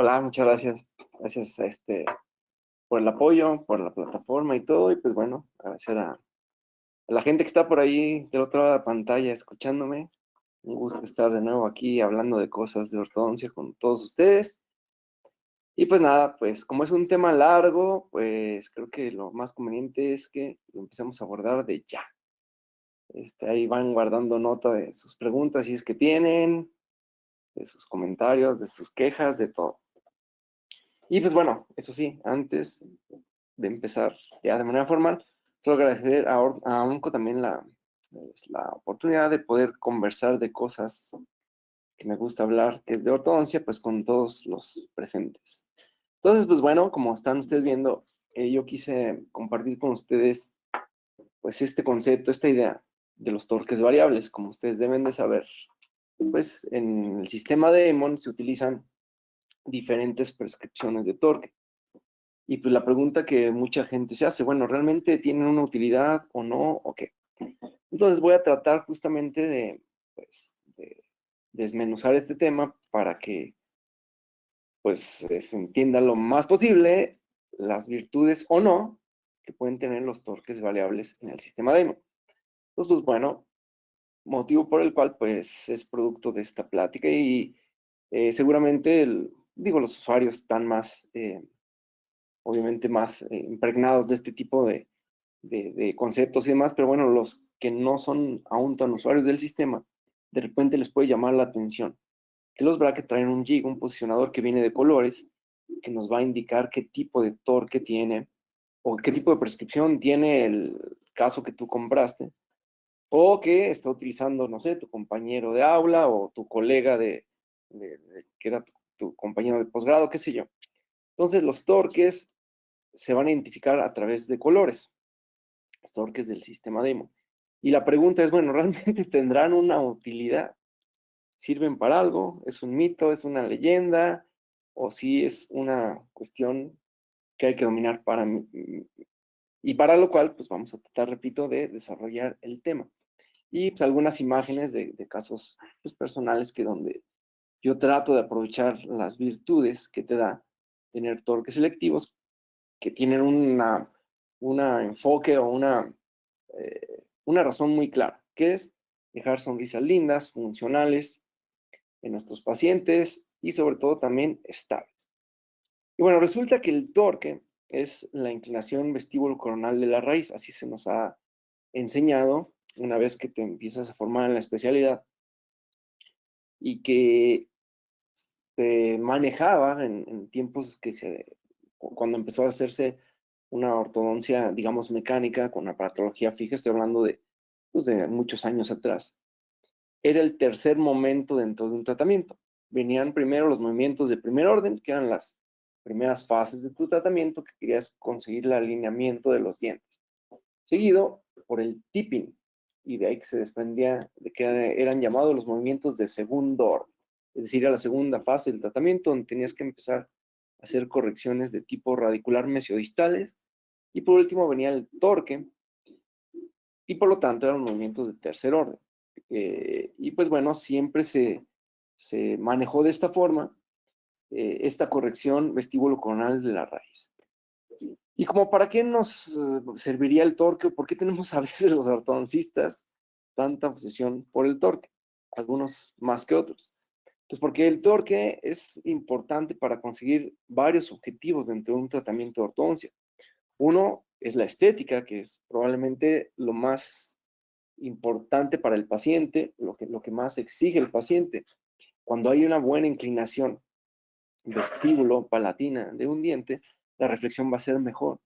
Hola, muchas gracias. Gracias, por el apoyo, por la plataforma y todo. Y pues bueno, agradecer a la gente que está por ahí del otro lado de la pantalla escuchándome. Un gusto estar de nuevo aquí hablando de cosas de ortodoncia con todos ustedes. Y pues nada, pues como es un tema largo, pues creo que lo más conveniente es que lo empecemos a abordar de ya. Ahí van guardando nota de sus preguntas si es que tienen, de sus comentarios, de sus quejas, de todo. Y pues bueno, eso sí, antes de empezar ya de manera formal, quiero agradecer a Onco también la oportunidad de poder conversar de cosas que me gusta hablar, que es de ortodoncia, pues con todos los presentes. Entonces, pues bueno, como están ustedes viendo, yo quise compartir con ustedes pues este concepto, esta idea de los torques variables. Como ustedes deben de saber, pues en el sistema de EMON se utilizan diferentes prescripciones de torque. Y pues la pregunta que mucha gente se hace, bueno, ¿realmente tienen una utilidad o no? ¿O qué? Entonces voy a tratar justamente de, pues, de desmenuzar este tema para que pues se entienda lo más posible las virtudes o no que pueden tener los torques variables en el sistema demo. Entonces, pues bueno, motivo por el cual pues es producto de esta plática y seguramente, digo, los usuarios están más obviamente más impregnados de este tipo de conceptos y demás, pero bueno, los que no son aún tan usuarios del sistema, de repente les puede llamar la atención que los brackets traen un jig, un posicionador que viene de colores, que nos va a indicar qué tipo de torque tiene o qué tipo de prescripción tiene el caso que tú compraste o que está utilizando, no sé, tu compañero de aula o tu colega que era tu compañero de posgrado, qué sé yo. Entonces, los torques se van a identificar a través de colores, los torques del sistema demo. Y la pregunta es, bueno, ¿realmente tendrán una utilidad? ¿Sirven para algo? ¿Es un mito? ¿Es una leyenda? ¿O si es una cuestión que hay que dominar para mí? Y para lo cual, pues vamos a tratar, repito, de desarrollar el tema. Y pues algunas imágenes de casos pues, personales que donde yo trato de aprovechar las virtudes que te da tener torques selectivos que tienen una enfoque o una razón muy clara, que es dejar sonrisas lindas, funcionales en nuestros pacientes y sobre todo también estables. Y bueno, resulta que el torque es la inclinación vestíbulo coronal de la raíz, así se nos ha enseñado una vez que te empiezas a formar en la especialidad y que se manejaba en tiempos cuando empezó a hacerse una ortodoncia, digamos, mecánica con aparatología fija, estoy hablando pues, de muchos años atrás. Era el tercer momento dentro de un tratamiento. Venían primero los movimientos de primer orden, que eran las primeras fases de tu tratamiento, que querías conseguir el alineamiento de los dientes. Seguido por el tipping, y de ahí que se desprendía de que eran llamados los movimientos de segundo orden. Es decir, era la segunda fase del tratamiento donde tenías que empezar a hacer correcciones de tipo radicular mesiodistales. Y por último venía el torque, y por lo tanto eran movimientos de tercer orden. Y pues bueno, siempre se manejó de esta forma esta corrección vestíbulo coronal de la raíz. Y como para qué nos serviría el torque, o por qué tenemos a veces los ortodoncistas tanta obsesión por el torque, algunos más que otros. Pues porque el torque es importante para conseguir varios objetivos dentro de un tratamiento de ortodoncia. Uno es la estética, que es probablemente lo más importante para el paciente, lo que más exige el paciente. Cuando hay una buena inclinación vestíbulo palatina de un diente, la reflexión va a ser mejor.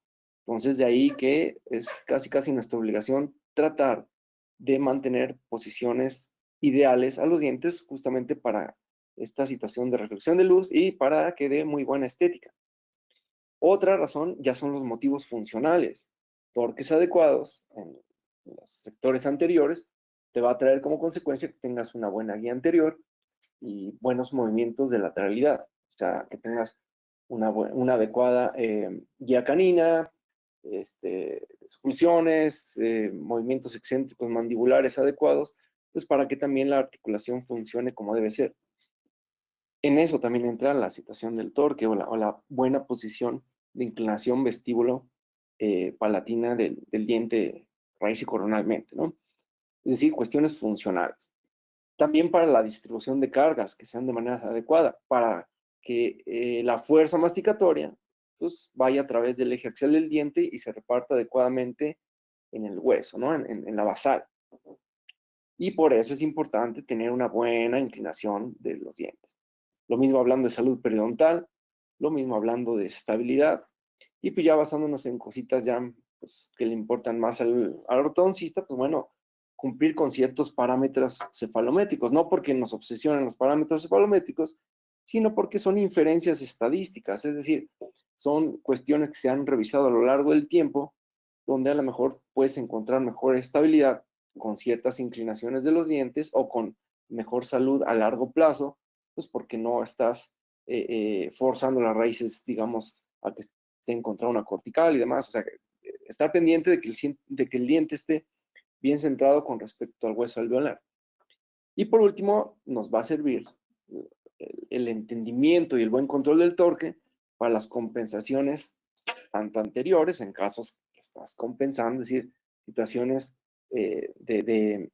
Entonces, de ahí que es casi casi nuestra obligación tratar de mantener posiciones ideales a los dientes justamente para esta situación de reflexión de luz y para que dé muy buena estética. Otra razón ya son los motivos funcionales. Torques adecuados en los sectores anteriores te va a traer como consecuencia que tengas una buena guía anterior y buenos movimientos de lateralidad. O sea, que tengas una adecuada guía canina, expulsiones, movimientos excéntricos mandibulares adecuados, pues para que también la articulación funcione como debe ser. En eso también entra la situación del torque o la buena posición de inclinación vestíbulo palatina del diente raíz y coronalmente, ¿no? Es decir, cuestiones funcionales. También para la distribución de cargas que sean de manera adecuada, para que la fuerza masticatoria pues, vaya a través del eje axial del diente y se reparta adecuadamente en el hueso, ¿no? En la basal. Y por eso es importante tener una buena inclinación de los dientes. Lo mismo hablando de salud periodontal, lo mismo hablando de estabilidad, y pues ya basándonos en cositas ya pues, que le importan más al ortodoncista, pues bueno, cumplir con ciertos parámetros cefalométricos, no porque nos obsesionen los parámetros cefalométricos, sino porque son inferencias estadísticas, es decir, son cuestiones que se han revisado a lo largo del tiempo, donde a lo mejor puedes encontrar mejor estabilidad con ciertas inclinaciones de los dientes o con mejor salud a largo plazo, pues porque no estás forzando las raíces, digamos, a que estén contra una cortical y demás. O sea, estar pendiente de que el diente esté bien centrado con respecto al hueso alveolar. Y por último, nos va a servir el entendimiento y el buen control del torque para las compensaciones tanto anteriores, en casos que estás compensando, es decir, situaciones de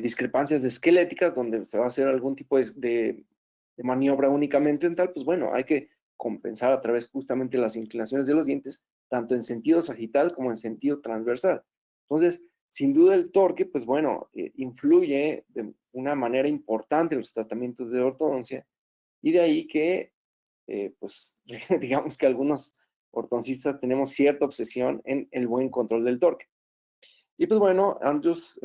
discrepancias esqueléticas donde se va a hacer algún tipo de maniobra únicamente dental, pues bueno, hay que compensar a través justamente de las inclinaciones de los dientes, tanto en sentido sagital como en sentido transversal. Entonces, sin duda el torque, pues bueno, influye de una manera importante en los tratamientos de ortodoncia, y de ahí que, pues, digamos que algunos ortodoncistas tenemos cierta obsesión en el buen control del torque. Y pues bueno, Andrews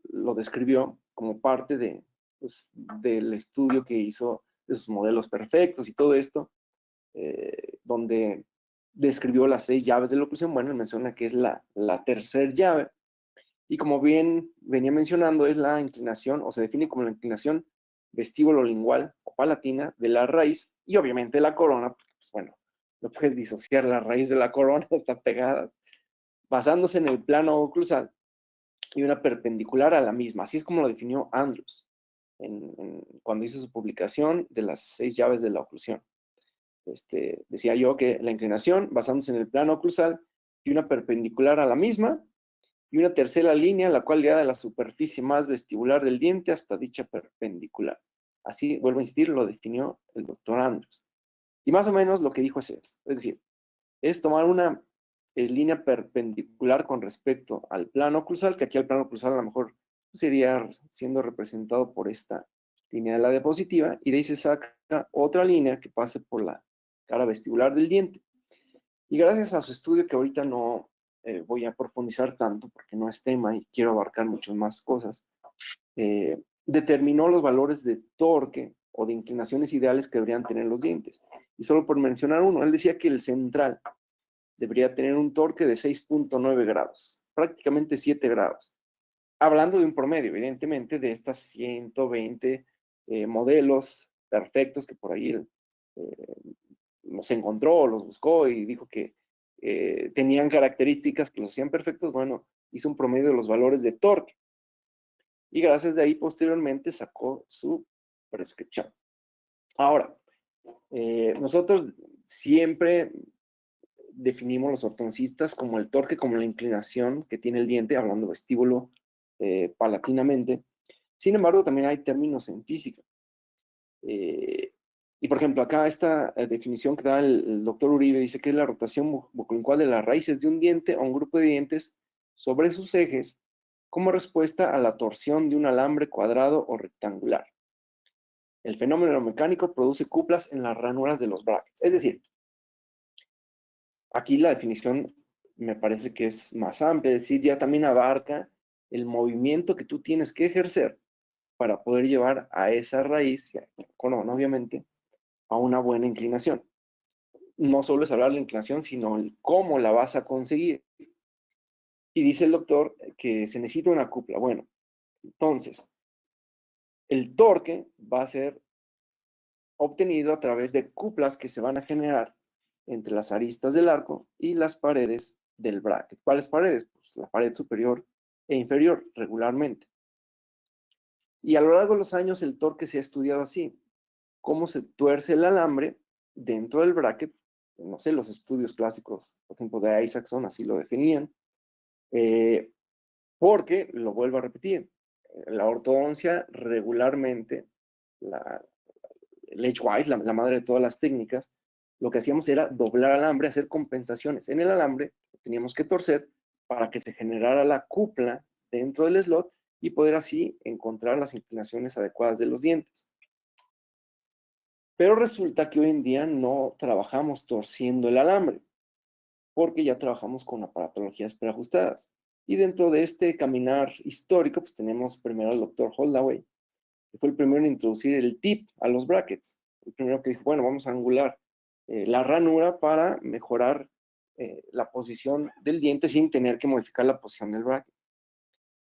lo describió como parte pues, del estudio que hizo de sus modelos perfectos y todo esto, donde describió las 6 llaves de la oclusión. Bueno, él menciona que es la tercera llave, y como bien venía mencionando, es la inclinación, o se define como la inclinación vestíbulo-lingual o palatina de la raíz, y obviamente la corona, porque pues bueno, no puedes disociar la raíz de la corona, están pegadas, basándose en el plano oclusal y una perpendicular a la misma. Así es como lo definió Andrews cuando hizo su publicación de las 6 llaves de la oclusión. Decía yo que la inclinación, basándose en el plano oclusal y una perpendicular a la misma, y una tercera línea, la cual llega de la superficie más vestibular del diente hasta dicha perpendicular. Así, vuelvo a insistir, lo definió el doctor Andrews. Y más o menos lo que dijo es esto, es decir, es tomar una línea perpendicular con respecto al plano oclusal, que aquí el plano oclusal a lo mejor sería siendo representado por esta línea de la diapositiva, y de ahí se saca otra línea que pase por la cara vestibular del diente. Y gracias a su estudio, que ahorita no voy a profundizar tanto porque no es tema y quiero abarcar muchas más cosas, determinó los valores de torque o de inclinaciones ideales que deberían tener los dientes. Y solo por mencionar uno, él decía que el central debería tener un torque de 6.9 grados, prácticamente 7 grados. Hablando de un promedio, evidentemente, de estas 120 modelos perfectos que por ahí los encontró, los buscó y dijo que tenían características que los hacían perfectos. Bueno, hizo un promedio de los valores de torque y gracias de ahí posteriormente sacó su prescripción. Ahora, nosotros siempre definimos los ortodoncistas como el torque, como la inclinación que tiene el diente, hablando vestíbulo palatinamente. Sin embargo, también hay términos en física. Y por ejemplo, acá esta definición que da el doctor Uribe dice que es la rotación bucolingual de las raíces de un diente o un grupo de dientes sobre sus ejes como respuesta a la torsión de un alambre cuadrado o rectangular. El fenómeno mecánico produce cuplas en las ranuras de los brackets. Es decir, aquí la definición me parece que es más amplia, es decir, ya también abarca el movimiento que tú tienes que ejercer para poder llevar a esa raíz, obviamente, a una buena inclinación. No solo es hablar de la inclinación, sino el cómo la vas a conseguir. Y dice el doctor que se necesita una cupla. Bueno, entonces, el torque va a ser obtenido a través de cuplas que se van a generar entre las aristas del arco y las paredes del bracket. ¿Cuáles paredes? Pues la pared superior e inferior, regularmente. Y a lo largo de los años el torque se ha estudiado así, cómo se tuerce el alambre dentro del bracket. No sé, los estudios clásicos, por ejemplo, de Isaacson así lo definían, eh, porque, lo vuelvo a repetir, la ortodoncia regularmente, la, el Edgewise, la madre de todas las técnicas, lo que hacíamos era doblar alambre, hacer compensaciones en el alambre, teníamos que torcer para que se generara la cupla dentro del slot y poder así encontrar las inclinaciones adecuadas de los dientes. Pero resulta que hoy en día no trabajamos torciendo el alambre, porque ya trabajamos con aparatologías preajustadas. Y dentro de este caminar histórico, pues tenemos primero al doctor Holloway, que fue el primero en introducir el tip a los brackets. El primero que dijo, bueno, vamos a angular la ranura para mejorar la posición del diente sin tener que modificar la posición del bracket.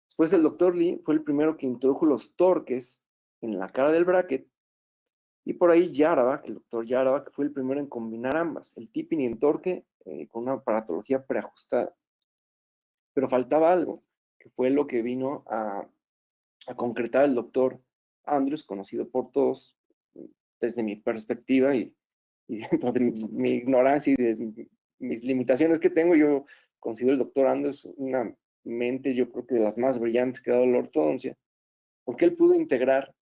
Después el doctor Lee fue el primero que introdujo los torques en la cara del bracket. Y por ahí Yarabak, el doctor Yarabak, fue el primero en combinar ambas, el tipping y el torque, con una aparatología preajustada. Pero faltaba algo, que fue lo que vino a concretar el doctor Andrews, conocido por todos, desde mi perspectiva y dentro de mi ignorancia y de mis limitaciones que tengo, yo considero el doctor Andrews una mente, yo creo que de las más brillantes que ha dado la ortodoncia, porque él pudo integrar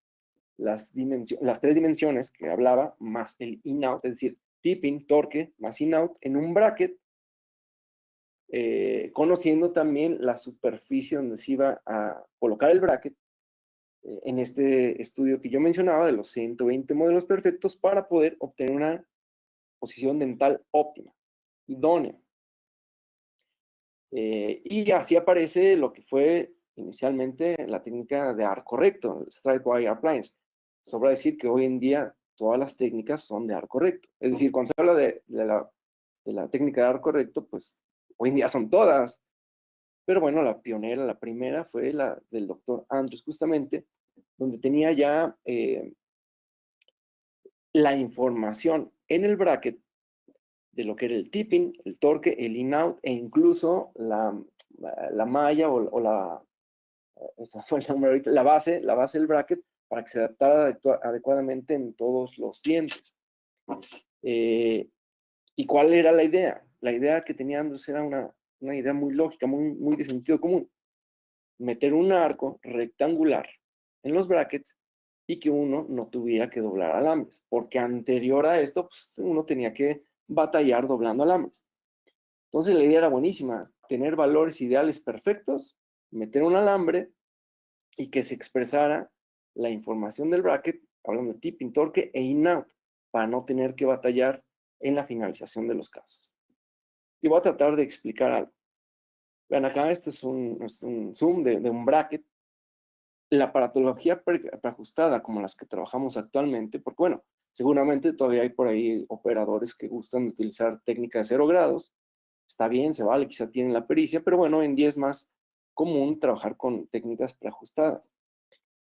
las tres dimensiones que hablaba, más el in-out, es decir, tipping, torque, más in-out, en un bracket, conociendo también la superficie donde se iba a colocar el bracket, en este estudio que yo mencionaba de los 120 modelos perfectos para poder obtener una posición dental óptima, idónea. Y así aparece lo que fue inicialmente la técnica de arco recto, el straight wire appliance. Sobra decir que hoy en día todas las técnicas son de arco recto. Es decir, cuando se habla de la técnica de arco recto, pues hoy en día son todas. Pero bueno, la pionera, la primera fue la del doctor Andrews, justamente, donde tenía ya la información en el bracket de lo que era el tipping, el torque, el in-out e incluso la malla o la, esa fue el nombre ahorita, la base del bracket para que se adaptara adecuadamente en todos los dientes. ¿Y cuál era la idea? La idea que tenía Andrews era una idea muy lógica, muy de sentido común. Meter un arco rectangular en los brackets y que uno no tuviera que doblar alambres, porque anterior a esto, pues, uno tenía que batallar doblando alambres. Entonces la idea era buenísima, tener valores ideales perfectos, meter un alambre y que se expresara la información del bracket, hablando de tipping, torque e in-out, para no tener que batallar en la finalización de los casos. Y voy a tratar de explicar algo. Vean acá, esto es un zoom de un bracket. La aparatología preajustada como las que trabajamos actualmente, porque bueno, seguramente todavía hay por ahí operadores que gustan de utilizar técnica de 0 grados, está bien, se vale, quizá tienen la pericia, pero bueno, hoy en día es más común trabajar con técnicas preajustadas.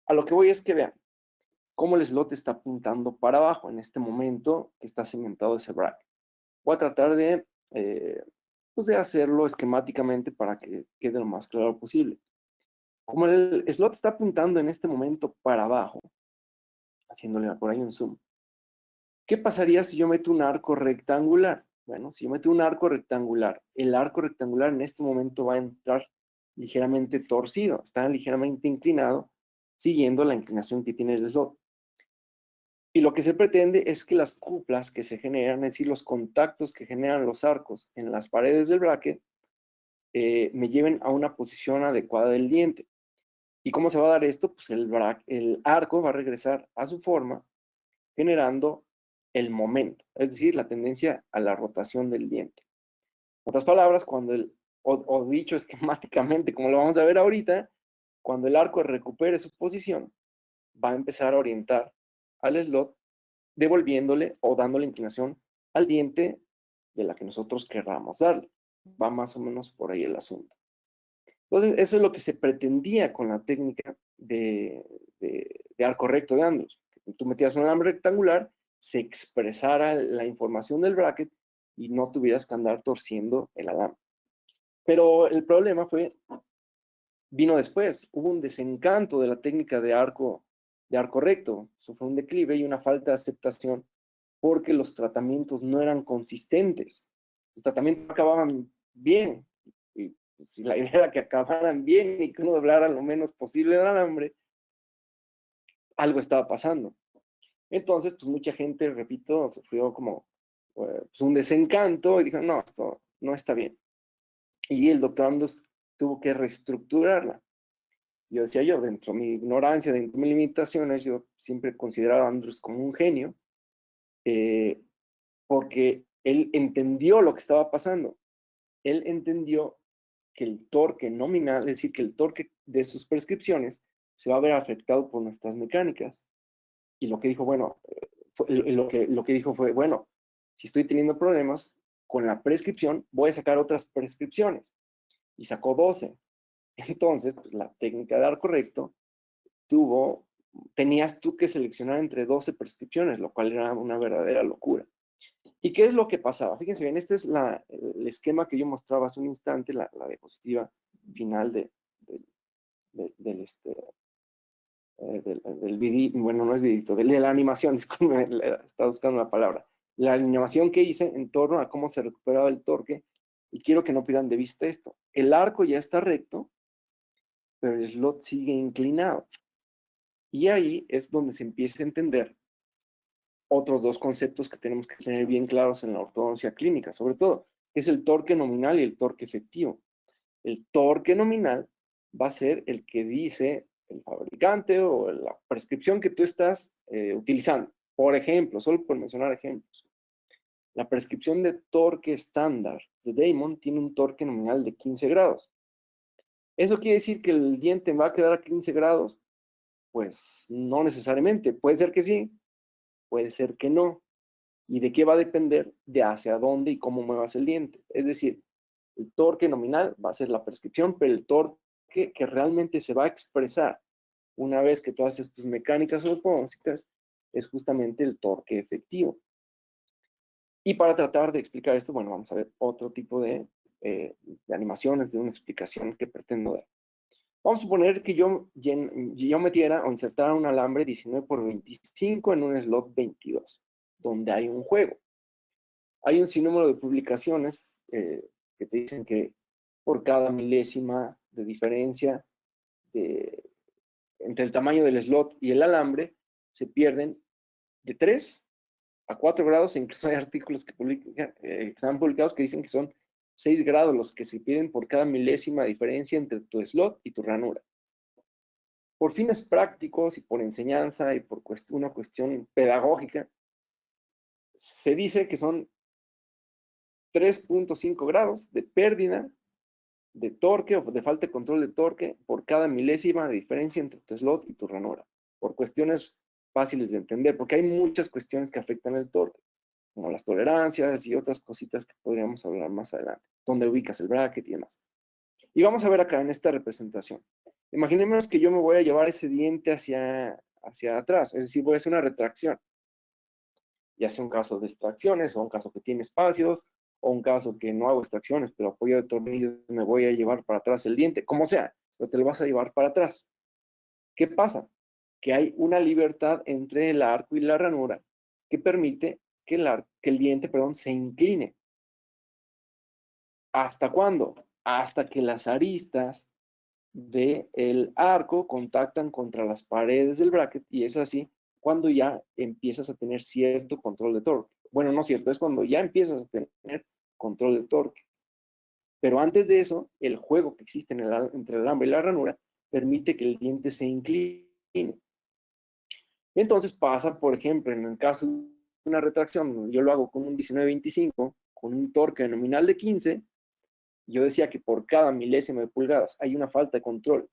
A lo que voy es que vean cómo el slot está apuntando para abajo en este momento que está cimentado ese bracket. Voy a tratar pues de hacerlo esquemáticamente para que quede lo más claro posible. Como el slot está apuntando en este momento para abajo, haciéndole por ahí un zoom, ¿qué pasaría si yo meto un arco rectangular? Bueno, si yo meto un arco rectangular, el arco rectangular en este momento va a entrar ligeramente torcido, está ligeramente inclinado, siguiendo la inclinación que tiene el slot. Y lo que se pretende es que las cuplas que se generan, es decir, los contactos que generan los arcos en las paredes del bracket, me lleven a una posición adecuada del diente. ¿Y cómo se va a dar esto? Pues el arco va a regresar a su forma, generando el momento, es decir, la tendencia a la rotación del diente. En otras palabras, o dicho esquemáticamente, como lo vamos a ver ahorita, cuando el arco recupere su posición, va a empezar a orientar al slot, devolviéndole o dándole inclinación al diente de la que nosotros querramos darle. Va más o menos por ahí el asunto. Entonces, eso es lo que se pretendía con la técnica de arco recto de Andrews. Tú metías un alambre rectangular, se expresara la información del bracket y no tuvieras que andar torciendo el alambre. Pero el problema fue vino después. Hubo un desencanto de la técnica de arco recto. Sufrió un declive y una falta de aceptación porque los tratamientos no eran consistentes. Los tratamientos no acababan bien. Y si la idea era que acabaran bien y que uno doblara lo menos posible el alambre, algo estaba pasando. Entonces, pues mucha gente, repito, sufrió como pues, un desencanto y dijo, no, esto no está bien. Y el doctor Andus tuvo que reestructurarla. Yo decía yo, dentro de mi ignorancia, dentro de mis limitaciones, yo siempre he considerado a Andrews como un genio, eh, porque él entendió lo que estaba pasando. Él entendió que el torque nominal, es decir, que el torque de sus prescripciones se va a ver afectado por nuestras mecánicas. Y lo que dijo, bueno, lo que dijo fue, bueno, si estoy teniendo problemas con la prescripción, voy a sacar otras prescripciones. Y sacó 12. Entonces, pues, la técnica de arco recto tenías tú que seleccionar entre 12 prescripciones, lo cual era una verdadera locura. ¿Y qué es lo que pasaba? Fíjense bien, este es el esquema que yo mostraba hace un instante, la diapositiva final del, del video, bueno, no es videito, de la animación, disculpen, estaba buscando la palabra. La animación que hice en torno a cómo se recuperaba el torque, y quiero que no pierdan de vista esto. El arco ya está recto, pero el slot sigue inclinado. Y ahí es donde se empieza a entender otros dos conceptos que tenemos que tener bien claros en la ortodoncia clínica, sobre todo, que es el torque nominal y el torque efectivo. El torque nominal va a ser el que dice el fabricante o la prescripción que tú estás utilizando. Por ejemplo, solo por mencionar ejemplos, la prescripción de torque estándar de Damon tiene un torque nominal de 15 grados. ¿Eso quiere decir que el diente va a quedar a 15 grados? Pues no necesariamente. Puede ser que sí, puede ser que no. ¿Y de qué va a depender? De hacia dónde y cómo muevas el diente. Es decir, el torque nominal va a ser la prescripción, pero el torque que realmente se va a expresar una vez que tú haces tus mecánicas ortodónticas es justamente el torque efectivo. Y para tratar de explicar esto, bueno, vamos a ver otro tipo de animaciones, de una explicación que pretendo dar. Vamos a suponer que yo metiera o insertara un alambre 19 por 25 en un slot 22, donde hay un juego. Hay un sinnúmero de publicaciones que te dicen que por cada milésima de diferencia entre el tamaño del slot y el alambre, se pierden de 3 a 4 grados, e incluso hay artículos que están publicados que dicen que son 6 grados los que se pierden por cada milésima diferencia entre tu slot y tu ranura. Por fines prácticos y por enseñanza y por una cuestión pedagógica, se dice que son 3.5 grados de pérdida de torque o de falta de control de torque por cada milésima de diferencia entre tu slot y tu ranura, por cuestiones fáciles de entender, porque hay muchas cuestiones que afectan el torque, como las tolerancias y otras cositas que podríamos hablar más adelante, donde ubicas el bracket y demás. Y vamos a ver acá en esta representación. Imaginemos que yo me voy a llevar ese diente hacia atrás, es decir, voy a hacer una retracción, ya sea un caso de extracciones o un caso que tiene espacios, o un caso que no hago extracciones, pero apoyo de tornillos me voy a llevar para atrás el diente, como sea, pero te lo vas a llevar para atrás. ¿Qué pasa? Que hay una libertad entre el arco y la ranura que permite que el diente, perdón, se incline. ¿Hasta cuándo? Hasta que las aristas del arco contactan contra las paredes del bracket, y es así cuando ya empiezas a tener cierto control de torque. Bueno, no cierto, es cuando ya empiezas a tener control de torque. Pero antes de eso, el juego que existe entre el alambre y la ranura permite que el diente se incline. Entonces pasa, por ejemplo, en el caso de una retracción, yo lo hago con un 19-25, con un torque nominal de 15, yo decía que por cada milésima de pulgadas hay una falta de control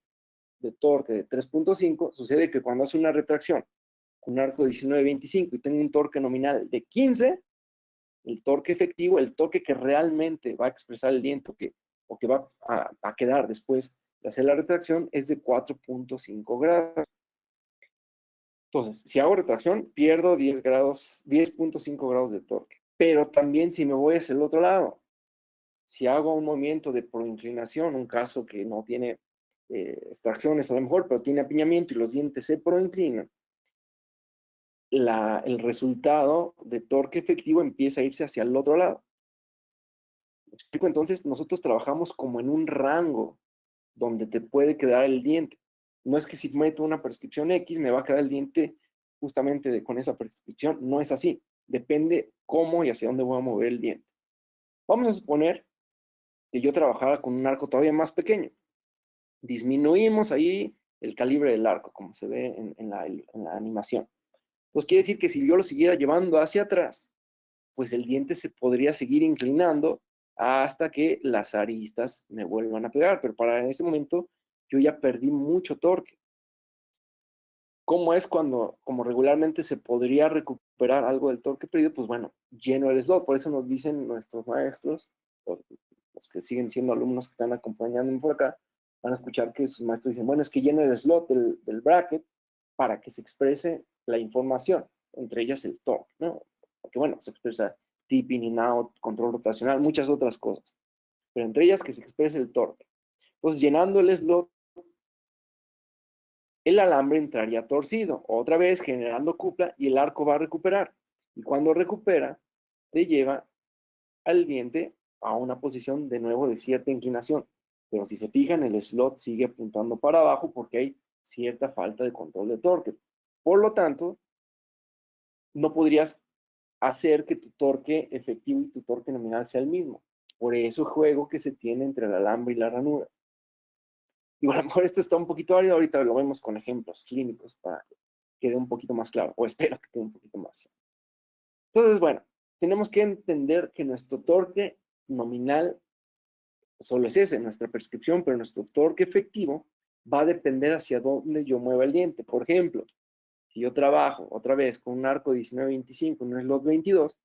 de torque de 3.5, sucede que cuando hace una retracción con un arco 19-25 y tengo un torque nominal de 15, el torque efectivo, el torque que realmente va a expresar el diente o que va a quedar después de hacer la retracción es de 4.5 grados. Entonces, si hago retracción, pierdo 10 grados, 10.5 grados de torque. Pero también si me voy hacia el otro lado, si hago un movimiento de proinclinación, un caso que no tiene extracciones a lo mejor, pero tiene apiñamiento y los dientes se proinclinan, el resultado de torque efectivo empieza a irse hacia el otro lado. ¿Me explico? Entonces, nosotros trabajamos como en un rango donde te puede quedar el diente. No es que si meto una prescripción X, me va a quedar el diente justamente con esa prescripción. No es así. Depende cómo y hacia dónde voy a mover el diente. Vamos a suponer que yo trabajara con un arco todavía más pequeño. Disminuimos ahí el calibre del arco, como se ve en la animación. Pues quiere decir que si yo lo siguiera llevando hacia atrás, pues el diente se podría seguir inclinando hasta que las aristas me vuelvan a pegar, pero para ese momento yo ya perdí mucho torque. ¿Cómo es como regularmente se podría recuperar algo del torque perdido? Pues bueno, lleno el slot, por eso nos dicen nuestros maestros, los que siguen siendo alumnos que están acompañándome por acá, van a escuchar que sus maestros dicen, bueno, es que lleno el slot del bracket para que se exprese la información, entre ellas el torque, ¿no? Porque bueno, se expresa tip in and out, control rotacional, muchas otras cosas, pero entre ellas que se exprese el torque. Entonces, llenando el slot, el alambre entraría torcido, otra vez generando cupla y el arco va a recuperar. Y cuando recupera, te lleva al diente a una posición de nuevo de cierta inclinación. Pero si se fijan, el slot sigue apuntando para abajo porque hay cierta falta de control de torque. Por lo tanto, no podrías hacer que tu torque efectivo y tu torque nominal sea el mismo. Por eso el juego que se tiene entre el alambre y la ranura. Y a lo mejor esto está un poquito árido, ahorita lo vemos con ejemplos clínicos para que quede un poquito más claro, o espero que quede un poquito más claro. Entonces, bueno, tenemos que entender que nuestro torque nominal solo es ese, nuestra prescripción, pero nuestro torque efectivo va a depender hacia dónde yo mueva el diente. Por ejemplo, si yo trabajo otra vez con un arco 19-25, un slot 22,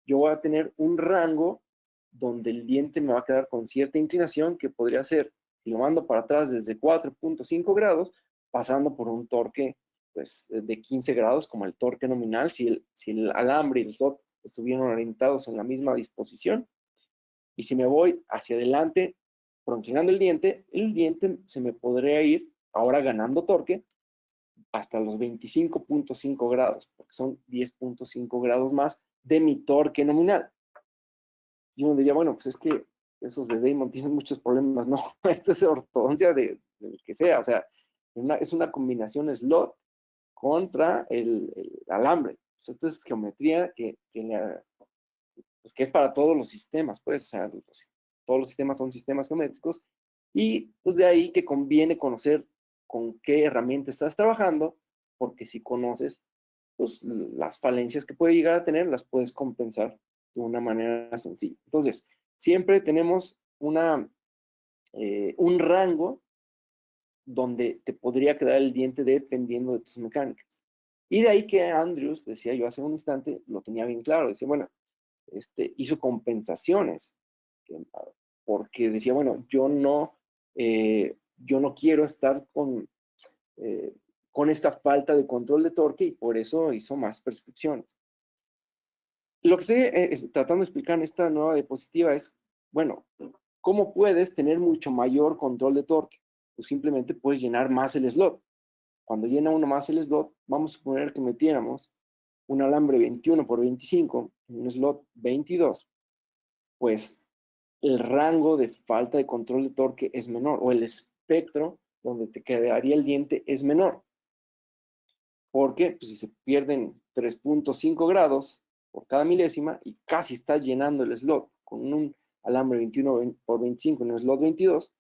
yo voy a tener un rango donde el diente me va a quedar con cierta inclinación que podría ser, si lo mando para atrás desde 4.5 grados, pasando por un torque pues, de 15 grados como el torque nominal, si el alambre y el slot estuvieran orientados en la misma disposición. Y si me voy hacia adelante, inclinando el diente se me podría ir ahora ganando torque hasta los 25.5 grados, porque son 10.5 grados más de mi torque nominal. Y uno diría, bueno, pues es que esos de Damon tienen muchos problemas. No, esto es ortodoncia del que sea, o sea, es una combinación slot contra el alambre. Pues esto es geometría pues que es para todos los sistemas, pues, o sea, todos los sistemas son sistemas geométricos, y pues de ahí que conviene conocer con qué herramienta estás trabajando, porque si conoces pues, las falencias que puede llegar a tener, las puedes compensar de una manera sencilla. Entonces, siempre tenemos un rango donde te podría quedar el diente dependiendo de tus mecánicas. Y de ahí que Andrews, decía yo hace un instante, lo tenía bien claro, decía, bueno, hizo compensaciones, porque decía, bueno, yo no quiero estar eh, con esta falta de control de torque y por eso hizo más prescripciones. Lo que estoy tratando de explicar en esta nueva diapositiva es, bueno, ¿cómo puedes tener mucho mayor control de torque? Pues simplemente puedes llenar más el slot. Cuando llena uno más el slot, vamos a suponer que metiéramos un alambre 21 por 25 en un slot 22, pues el rango de falta de control de torque es menor, o el espectro donde te quedaría el diente es menor. Porque pues, si se pierden 3.5 grados por cada milésima y casi estás llenando el slot con un alambre 21 por 25 en un slot 22,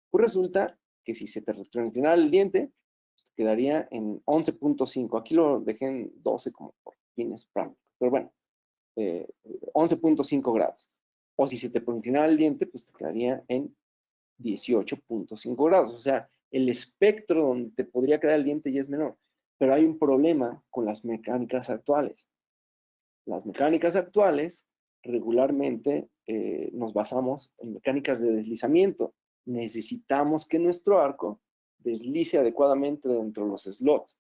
pues resulta que si se te retroinclinara el diente, pues, quedaría en 11.5. Aquí lo dejé en 12 como por fines prácticos, pero bueno, 11.5 grados. O si se te inclinara el diente, pues te quedaría en 18.5 grados. O sea, el espectro donde te podría quedar el diente ya es menor. Pero hay un problema con las mecánicas actuales. Las mecánicas actuales regularmente nos basamos en mecánicas de deslizamiento. Necesitamos que nuestro arco deslice adecuadamente dentro de los slots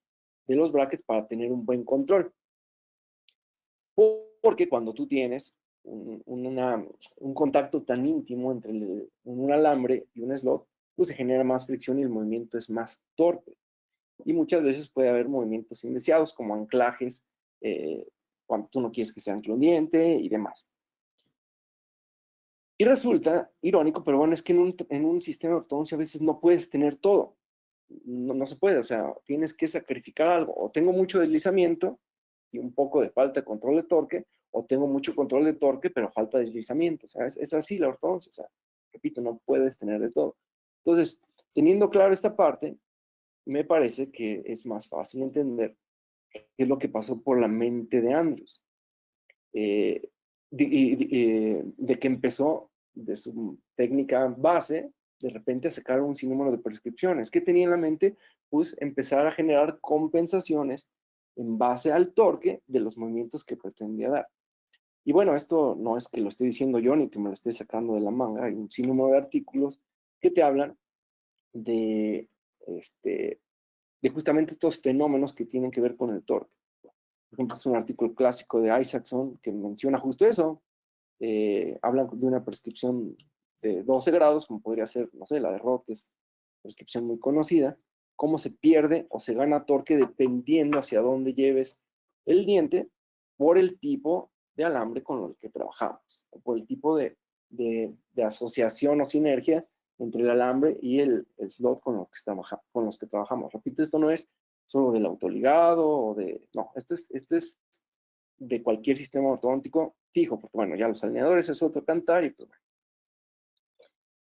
de los brackets para tener un buen control. Porque cuando tú tienes un contacto tan íntimo entre un alambre y un slot, pues se genera más fricción y el movimiento es más torpe. Y muchas veces puede haber movimientos indeseados como anclajes, cuando tú no quieres que se ancle un diente y demás. Y resulta irónico, pero bueno, es que en un sistema de ortodoncia a veces no puedes tener todo. No se puede, o sea, tienes que sacrificar algo. O tengo mucho deslizamiento y un poco de falta de control de torque, o tengo mucho control de torque, pero falta de deslizamiento. O sea, es así la ortodoncia. O sea, repito, no puedes tener de todo. Entonces, teniendo claro esta parte, me parece que es más fácil entender qué es lo que pasó por la mente de Andrews. Eh, de que empezó de su técnica base, de repente a sacar un sinnúmero de prescripciones. ¿Qué tenía en la mente? Pues empezar a generar compensaciones en base al torque de los movimientos que pretendía dar. Y bueno, esto no es que lo esté diciendo yo ni que me lo esté sacando de la manga. Hay un sinnúmero de artículos que te hablan de, este, de justamente estos fenómenos que tienen que ver con el torque. Por ejemplo, es un artículo clásico de Isaacson que menciona justo eso. Hablan de una prescripción de 12 grados, como podría ser, no sé, la de Roth, que es una prescripción muy conocida, cómo se pierde o se gana torque dependiendo hacia dónde lleves el diente por el tipo de alambre con el que trabajamos, o por el tipo de asociación o sinergia entre el alambre y el slot con los que trabajamos. Repito, esto no es solo del autoligado o de... No, esto es de cualquier sistema ortodóntico fijo, porque bueno, ya los alineadores es otro cantar y pues bueno.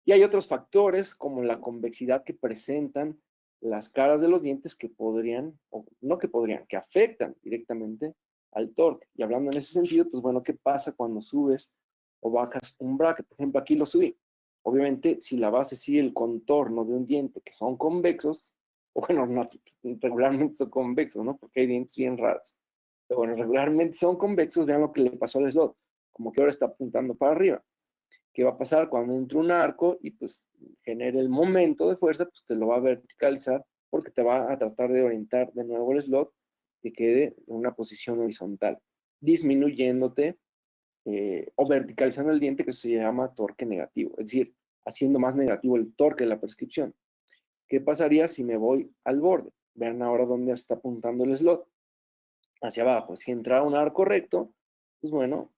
Y hay otros factores como la convexidad que presentan las caras de los dientes que podrían, o no que podrían, que afectan directamente al torque. Y hablando en ese sentido, pues bueno, ¿qué pasa cuando subes o bajas un bracket? Por ejemplo, aquí lo subí. Obviamente, si la base sigue el contorno de un diente que son convexos, o bueno, no, regularmente son convexos, ¿no? Porque hay dientes bien raros. Pero bueno, regularmente son convexos, vean lo que le pasó al slot, como que ahora está apuntando para arriba. ¿Qué va a pasar cuando entre un arco y pues genere el momento de fuerza? Pues te lo va a verticalizar porque te va a tratar de orientar de nuevo el slot que quede en una posición horizontal, disminuyéndote o verticalizando el diente, que se llama torque negativo, es decir, haciendo más negativo el torque de la prescripción. ¿Qué pasaría si me voy al borde? Vean ahora dónde está apuntando el slot, hacia abajo. Si entrara un arco recto, pues bueno,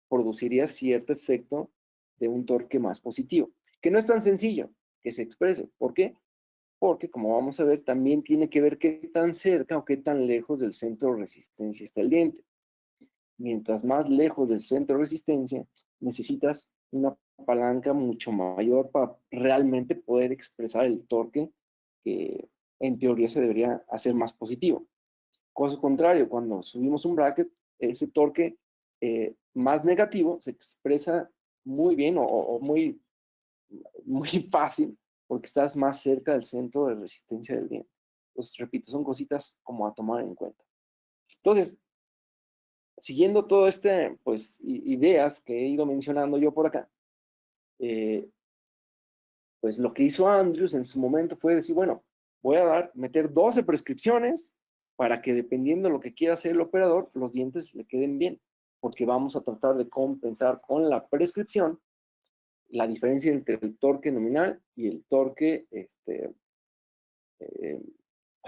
produciría cierto efecto de un torque más positivo, que no es tan sencillo que se exprese. ¿Por qué? Porque, como vamos a ver, también tiene que ver qué tan cerca o qué tan lejos del centro de resistencia está el diente. Mientras más lejos del centro de resistencia, necesitas una palanca mucho mayor para realmente poder expresar el torque que en teoría se debería hacer más positivo. Caso contrario, cuando subimos un bracket, ese torque más negativo se expresa muy bien o muy, muy fácil porque estás más cerca del centro de resistencia del diente. Entonces, repito, son cositas como a tomar en cuenta. Entonces, siguiendo todo este, pues, ideas que he ido mencionando yo por acá, eh, pues lo que hizo Andrews en su momento fue decir, bueno, voy a meter 12 prescripciones para que dependiendo de lo que quiera hacer el operador, los dientes le queden bien, porque vamos a tratar de compensar con la prescripción la diferencia entre el torque nominal y el torque, eh,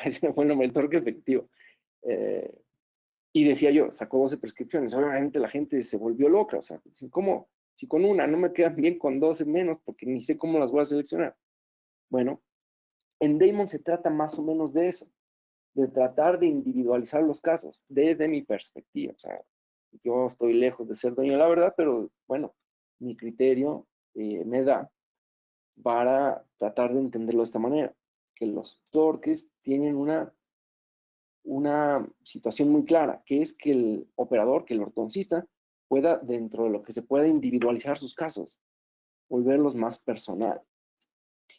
ese fue el nombre, el torque efectivo. Eh, y decía yo, sacó 12 prescripciones, obviamente la gente se volvió loca, o sea, ¿cómo? Si con una no me quedan bien, con 12 menos, porque ni sé cómo las voy a seleccionar. Bueno, en Damon se trata más o menos de eso, de tratar de individualizar los casos, desde mi perspectiva. O sea, yo estoy lejos de ser dueño de la verdad, pero bueno, mi criterio me da para tratar de entenderlo de esta manera, que los torques tienen una situación muy clara, que es que el operador, que el ortodoncista, pueda, dentro de lo que se pueda individualizar sus casos, volverlos más personal.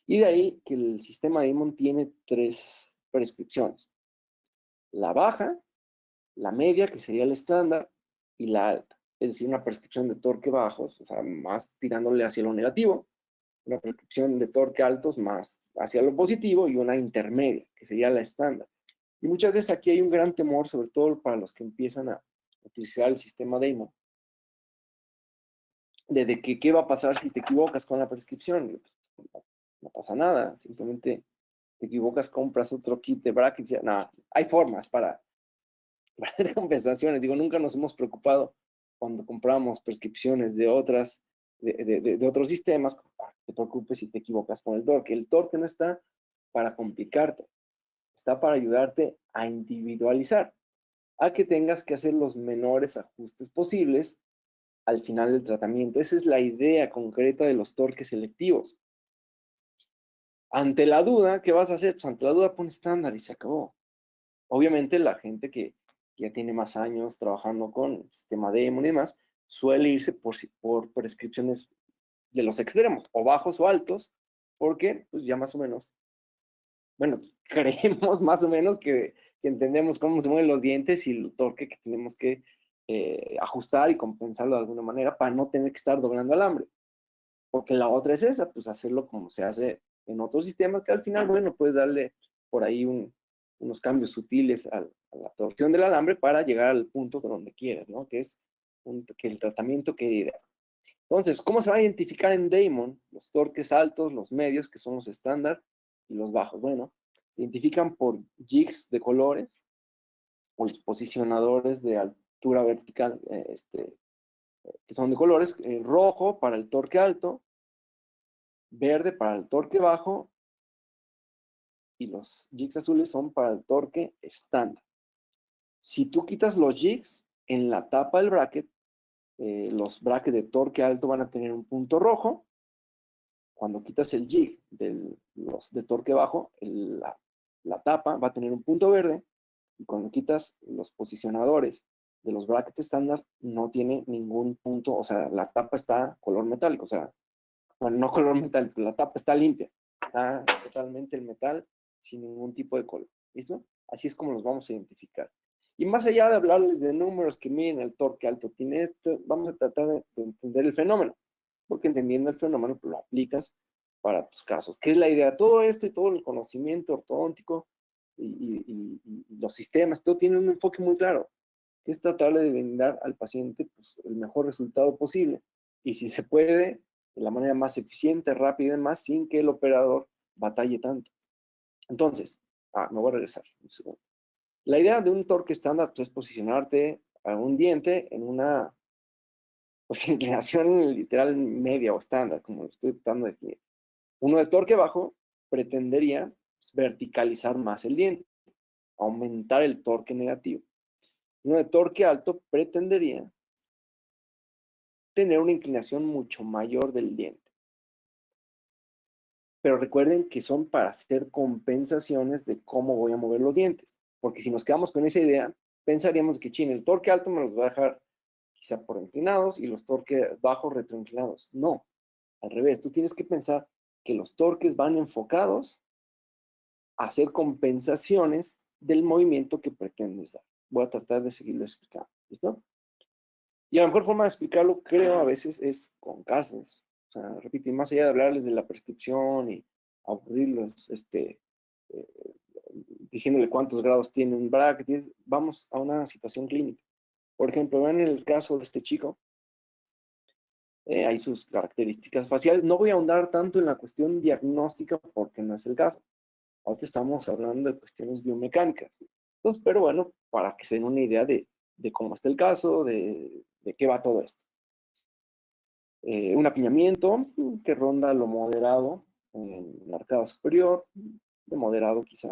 Y de ahí que el sistema Damon tiene 3 prescripciones. La baja, la media, que sería el estándar, y la alta. Es decir, una prescripción de torque bajos, o sea, más tirándole hacia lo negativo, una prescripción de torque altos más hacia lo positivo, y una intermedia, que sería la estándar. Y muchas veces aquí hay un gran temor, sobre todo para los que empiezan a utilizar el sistema Damon, de que qué va a pasar si te equivocas con la prescripción. Pues, no pasa nada, simplemente te equivocas, compras otro kit de brackets, ya, no, hay formas para hacer compensaciones. Digo, nunca nos hemos preocupado cuando compramos prescripciones de otros sistemas, no te preocupes si te equivocas con el torque. El torque no está para complicarte, está para ayudarte a individualizar, a que tengas que hacer los menores ajustes posibles al final del tratamiento. Esa es la idea concreta de los torques selectivos. Ante la duda, ¿qué vas a hacer? Pues ante la duda pon estándar y se acabó. Obviamente la gente que ya tiene más años trabajando con el sistema Demon y demás, suele irse por prescripciones de los extremos, o bajos o altos, porque pues ya más o menos, bueno, creemos más o menos que entendemos cómo se mueven los dientes y el torque que tenemos que ajustar y compensarlo de alguna manera para no tener que estar doblando alambre. Porque la otra es esa, pues hacerlo como se hace en otros sistemas, que al final, bueno, puedes darle por ahí unos cambios sutiles a la torsión del alambre para llegar al punto donde quieres, ¿no? Que es que el tratamiento quede ideal. Entonces, ¿cómo se va a identificar en Damon los torques altos, los medios, que son los estándar, y los bajos? Bueno, se identifican por jigs de colores o los posicionadores de altura vertical, que son de colores, rojo para el torque alto, verde para el torque bajo, y los jigs azules son para el torque estándar. Si tú quitas los jigs, en la tapa del bracket, los brackets de torque alto van a tener un punto rojo. Cuando quitas el jig de torque bajo, la tapa va a tener un punto verde. Y cuando quitas los posicionadores de los brackets estándar, no tiene ningún punto, o sea, la tapa está color metálico, o sea, bueno, no color metálico, la tapa está limpia, está totalmente el metal sin ningún tipo de color, ¿listo? Así es como los vamos a identificar. Y más allá de hablarles de números que miden el torque alto tiene esto, vamos a tratar de entender el fenómeno, porque entendiendo el fenómeno pues, lo aplicas para tus casos. ¿Qué es la idea? Todo esto y todo el conocimiento ortodóntico y los sistemas, todo tiene un enfoque muy claro, que es tratar de brindar al paciente pues, el mejor resultado posible. Y si se puede, de la manera más eficiente, rápida y demás, sin que el operador batalle tanto. Entonces, me voy a regresar un segundo. La idea de un torque estándar pues, es posicionarte a un diente en una pues, inclinación literal media o estándar, como lo estoy tratando de definir. Uno de torque bajo pretendería pues, verticalizar más el diente, aumentar el torque negativo. Uno de torque alto pretendería tener una inclinación mucho mayor del diente. Pero recuerden que son para hacer compensaciones de cómo voy a mover los dientes. Porque si nos quedamos con esa idea, pensaríamos que, el torque alto me los va a dejar quizá por inclinados y los torques bajos retroinclinados. No, al revés. Tú tienes que pensar que los torques van enfocados a hacer compensaciones del movimiento que pretendes dar. Voy a tratar de seguirlo explicando. ¿Listo? Y la mejor forma de explicarlo, creo, a veces es con casos. O sea, repito, y más allá de hablarles de la prescripción y aburrirlos, eh, diciéndole cuántos grados tiene un bracket, vamos a una situación clínica. Por ejemplo, vean el caso de este chico, hay sus características faciales. No voy a ahondar tanto en la cuestión diagnóstica porque no es el caso. Ahorita estamos hablando de cuestiones biomecánicas. Entonces, pero bueno, para que se den una idea de cómo está el caso, de qué va todo esto. Un apiñamiento que ronda lo moderado en la arcada superior, de moderado quizá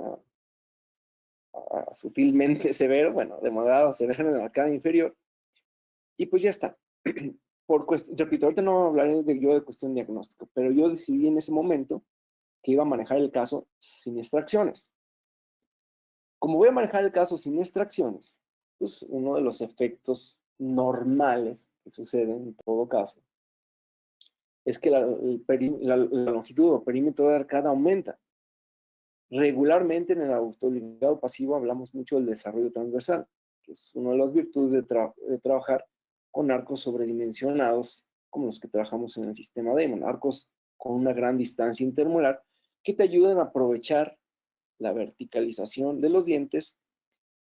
a sutilmente severo, bueno, de moderado a severo en la arcada inferior, y pues ya está. Repito, ahorita no hablaré yo de cuestión diagnóstica, pero yo decidí en ese momento que iba a manejar el caso sin extracciones. Como voy a manejar el caso sin extracciones, pues uno de los efectos normales que suceden en todo caso es que la longitud o perímetro de arcada aumenta. Regularmente en el autoligado pasivo hablamos mucho del desarrollo transversal, que es una de las virtudes de trabajar con arcos sobredimensionados, como los que trabajamos en el sistema Damon, arcos con una gran distancia intermolar, que te ayudan a aprovechar la verticalización de los dientes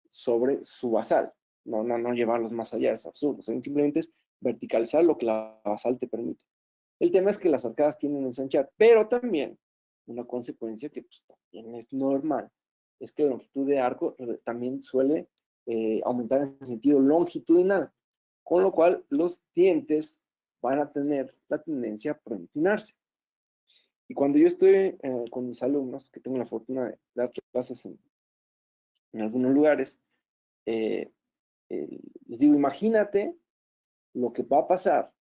sobre su basal. No llevarlos más allá, es absurdo. Simplemente es verticalizar lo que la basal te permite. El tema es que las arcadas tienden a ensanchar, pero también una consecuencia que pues, también es normal, es que la longitud de arco también suele aumentar en sentido longitudinal, con lo cual los dientes van a tener la tendencia a pronunciarse. Y cuando yo estoy con mis alumnos, que tengo la fortuna de dar clases en algunos lugares, eh, les digo, imagínate lo que va a pasar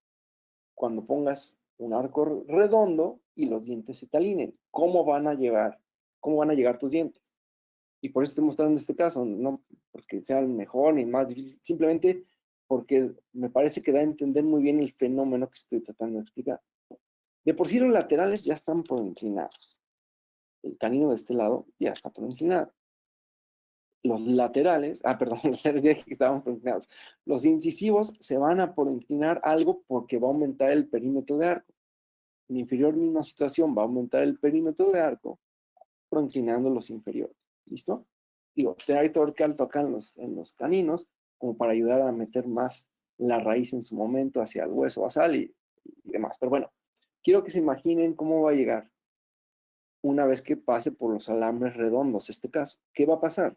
cuando pongas un arco redondo y los dientes se te alineen. ¿Cómo van a llegar tus dientes? Y por eso estoy mostrando este caso, no porque sea el mejor ni más difícil, simplemente porque me parece que da a entender muy bien el fenómeno que estoy tratando de explicar. De por sí los laterales ya están por inclinados. El canino de este lado ya está por inclinado. Los laterales, perdón, los laterales ya dije que estaban por inclinados. Los incisivos se van a por inclinar algo porque va a aumentar el perímetro de arco. En inferior, misma situación, va a aumentar el perímetro de arco, por inclinando los inferiores. ¿Listo? Digo, hay torque alto acá en los caninos, como para ayudar a meter más la raíz en su momento hacia el hueso basal y demás. Pero bueno, quiero que se imaginen cómo va a llegar una vez que pase por los alambres redondos, este caso. ¿Qué va a pasar?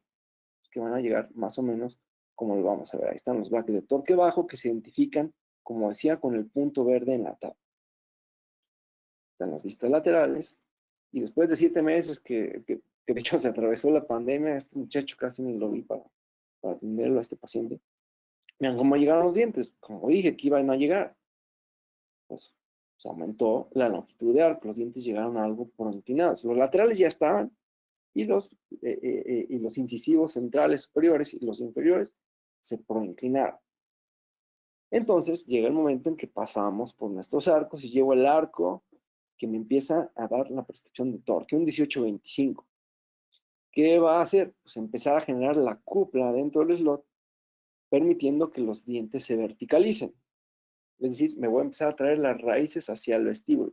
Pues que van a llegar más o menos como lo vamos a ver. Ahí están los brackets de torque bajo que se identifican, como decía, con el punto verde en la tabla. Están las vistas laterales. Y después de 7 meses que de hecho se atravesó la pandemia, este muchacho casi ni lo vi para atenderlo a este paciente. Vean cómo llegaron los dientes. Como dije que iban a llegar, pues se aumentó la longitud de arco. Los dientes llegaron a algo por inclinados. Los laterales ya estaban y los incisivos centrales superiores y los inferiores se proinclinaron. Entonces llega el momento en que pasamos por nuestros arcos y llevo el arco que me empieza a dar la prescripción de torque, un 18-25. ¿Qué va a hacer? Pues empezar a generar la cúpula dentro del slot, permitiendo que los dientes se verticalicen. Es decir, me voy a empezar a traer las raíces hacia el vestíbulo.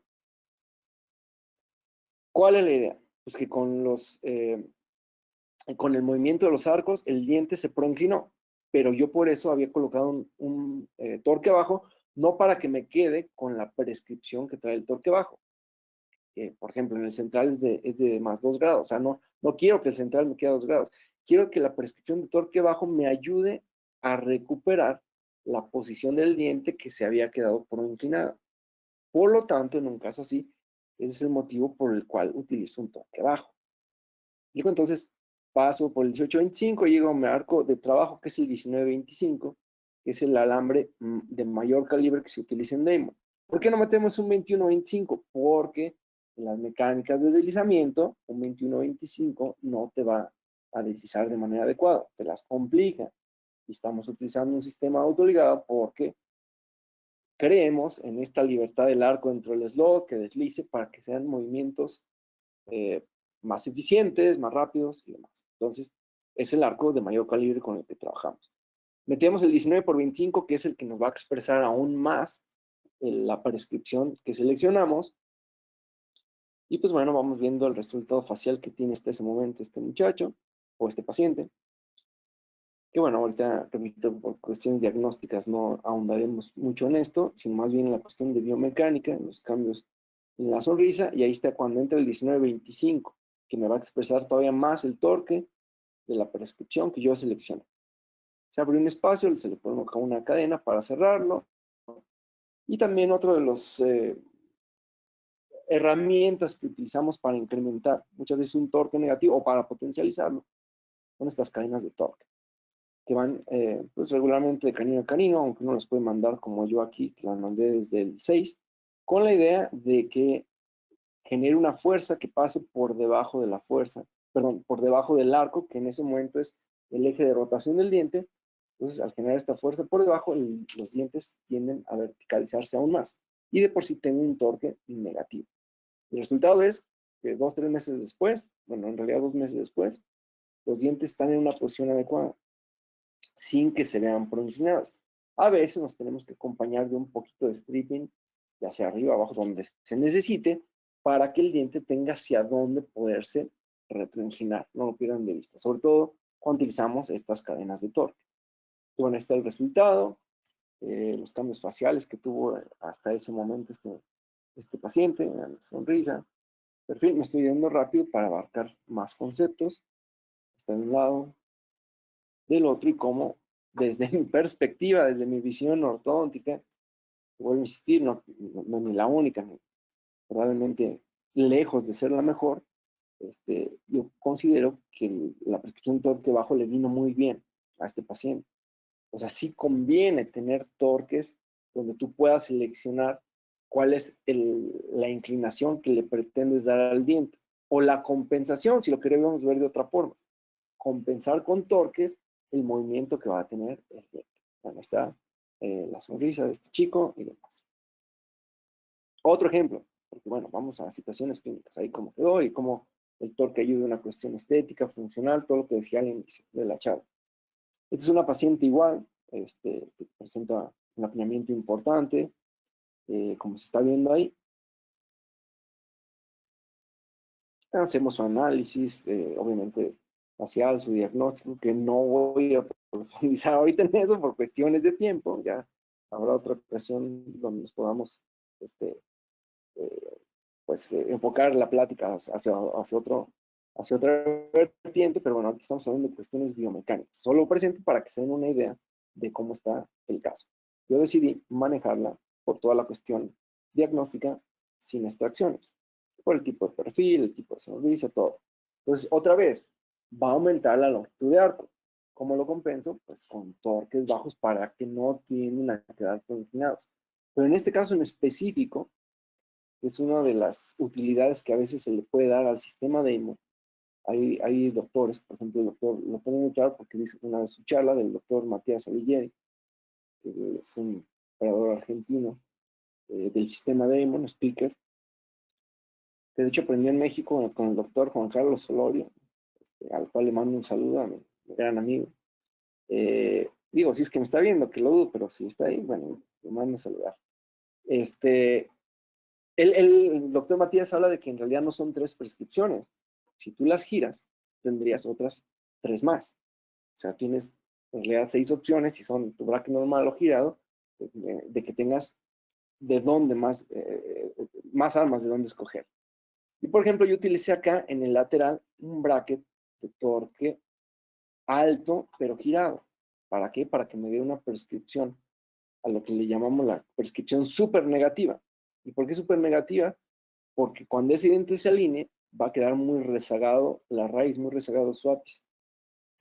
¿Cuál es la idea? Pues que con el movimiento de los arcos, el diente se proinclinó, pero yo por eso había colocado un torque bajo, no para que me quede con la prescripción que trae el torque bajo. Por ejemplo, en el central es de más 2 grados, o sea, no quiero que el central me quede a 2 grados, quiero que la prescripción de torque bajo me ayude a recuperar la posición del diente que se había quedado por inclinado. Por lo tanto, en un caso así, ese es el motivo por el cual utilizo un torque bajo. Digo, entonces, paso por el 18-25, llego a mi arco de trabajo, que es el 19-25, que es el alambre de mayor calibre que se utiliza en Damon. ¿Por qué no metemos un 21-25? Porque en las mecánicas de deslizamiento, un 21-25 no te va a deslizar de manera adecuada, te las complica. Y estamos utilizando un sistema autoligado porque creemos en esta libertad del arco dentro del slot que deslice para que sean movimientos más eficientes, más rápidos y demás. Entonces, es el arco de mayor calibre con el que trabajamos. Metemos el 19-25, que es el que nos va a expresar aún más la prescripción que seleccionamos. Y pues bueno, vamos viendo el resultado facial que tiene hasta ese momento este muchacho o este paciente. Que bueno, ahorita, repito, por cuestiones diagnósticas no ahondaremos mucho en esto, sino más bien en la cuestión de biomecánica, en los cambios en la sonrisa, y ahí está cuando entra el 19-25, que me va a expresar todavía más el torque de la prescripción que yo selecciono. Se abre un espacio, se le pone una cadena para cerrarlo, y también otro de los herramientas que utilizamos para incrementar muchas veces un torque negativo o para potencializarlo, son estas cadenas de torque, que van pues regularmente de canino a canino, aunque no las puede mandar como yo aquí, que las mandé desde el 6, con la idea de que genere una fuerza que pase por debajo de la fuerza, perdón, por debajo del arco, que en ese momento es el eje de rotación del diente. Entonces, al generar esta fuerza por debajo, los dientes tienden a verticalizarse aún más. Y de por sí tengo un torque negativo. El resultado es que 2-3 meses después, bueno, en realidad 2 meses después, los dientes están en una posición adecuada, sin que se vean pronunciados. A veces nos tenemos que acompañar de un poquito de stripping, ya sea arriba, abajo, donde se necesite, para que el diente tenga hacia dónde poderse retroinclinar, no lo pierdan de vista, sobre todo cuando utilizamos estas cadenas de torque. Y bueno, este es el resultado, los cambios faciales que tuvo hasta ese momento este paciente, la sonrisa, perfil. Me estoy yendo rápido para abarcar más conceptos. Está de un lado, del otro, y cómo, desde mi perspectiva, desde mi visión ortodóntica, vuelvo a insistir, no es ni la única, probablemente lejos de ser la mejor, yo considero que la prescripción de torque bajo le vino muy bien a este paciente. O sea, sí conviene tener torques donde tú puedas seleccionar cuál es la inclinación que le pretendes dar al diente, o la compensación, si lo queremos ver de otra forma, compensar con torques el movimiento que va a tener el diente. Bueno, está la sonrisa de este chico y demás. Otro ejemplo, porque bueno, vamos a situaciones clínicas, ahí cómo quedó y cómo el torque ayuda a una cuestión estética, funcional, todo lo que decía al inicio de la charla. Esta es una paciente igual, que presenta un apiñamiento importante, como se está viendo ahí. Hacemos su análisis, obviamente facial, su diagnóstico, que no voy a profundizar ahorita en eso por cuestiones de tiempo, ya habrá otra ocasión donde nos podamos enfocar la plática hacia otra vertiente, pero bueno, aquí estamos hablando de cuestiones biomecánicas. Solo presento para que se den una idea de cómo está el caso. Yo decidí manejarla por toda la cuestión diagnóstica sin extracciones, por el tipo de perfil, el tipo de sonrisa, todo. Entonces, otra vez, va a aumentar la longitud de arco. ¿Cómo lo compenso? Pues con torques bajos para que no tienden a quedar inclinados. Pero en este caso en específico, es una de las utilidades que a veces se le puede dar al sistema de IMO. Hay doctores, por ejemplo, el doctor, lo pone muy claro porque dice una de su charla del doctor Matías Alighieri, que es un operador argentino del sistema de IMO, un speaker, que de hecho aprendió en México con el doctor Juan Carlos Solorio, al cual le mando un saludo a mi gran amigo. Digo, si es que me está viendo, que lo dudo, pero si está ahí, bueno, le mando a saludar. El doctor Matías habla de que en realidad no son 3 prescripciones. Si tú las giras, tendrías otras 3 más. O sea, tienes en realidad 6 opciones, si son tu bracket normal o girado, de que tengas de dónde más armas de dónde escoger. Y por ejemplo, yo utilicé acá en el lateral un bracket de torque alto, pero girado. ¿Para qué? Para que me dé una prescripción a lo que le llamamos la prescripción súper negativa. ¿Y por qué súper negativa? Porque cuando ese diente se alinee, va a quedar muy rezagado la raíz, muy rezagado su ápice.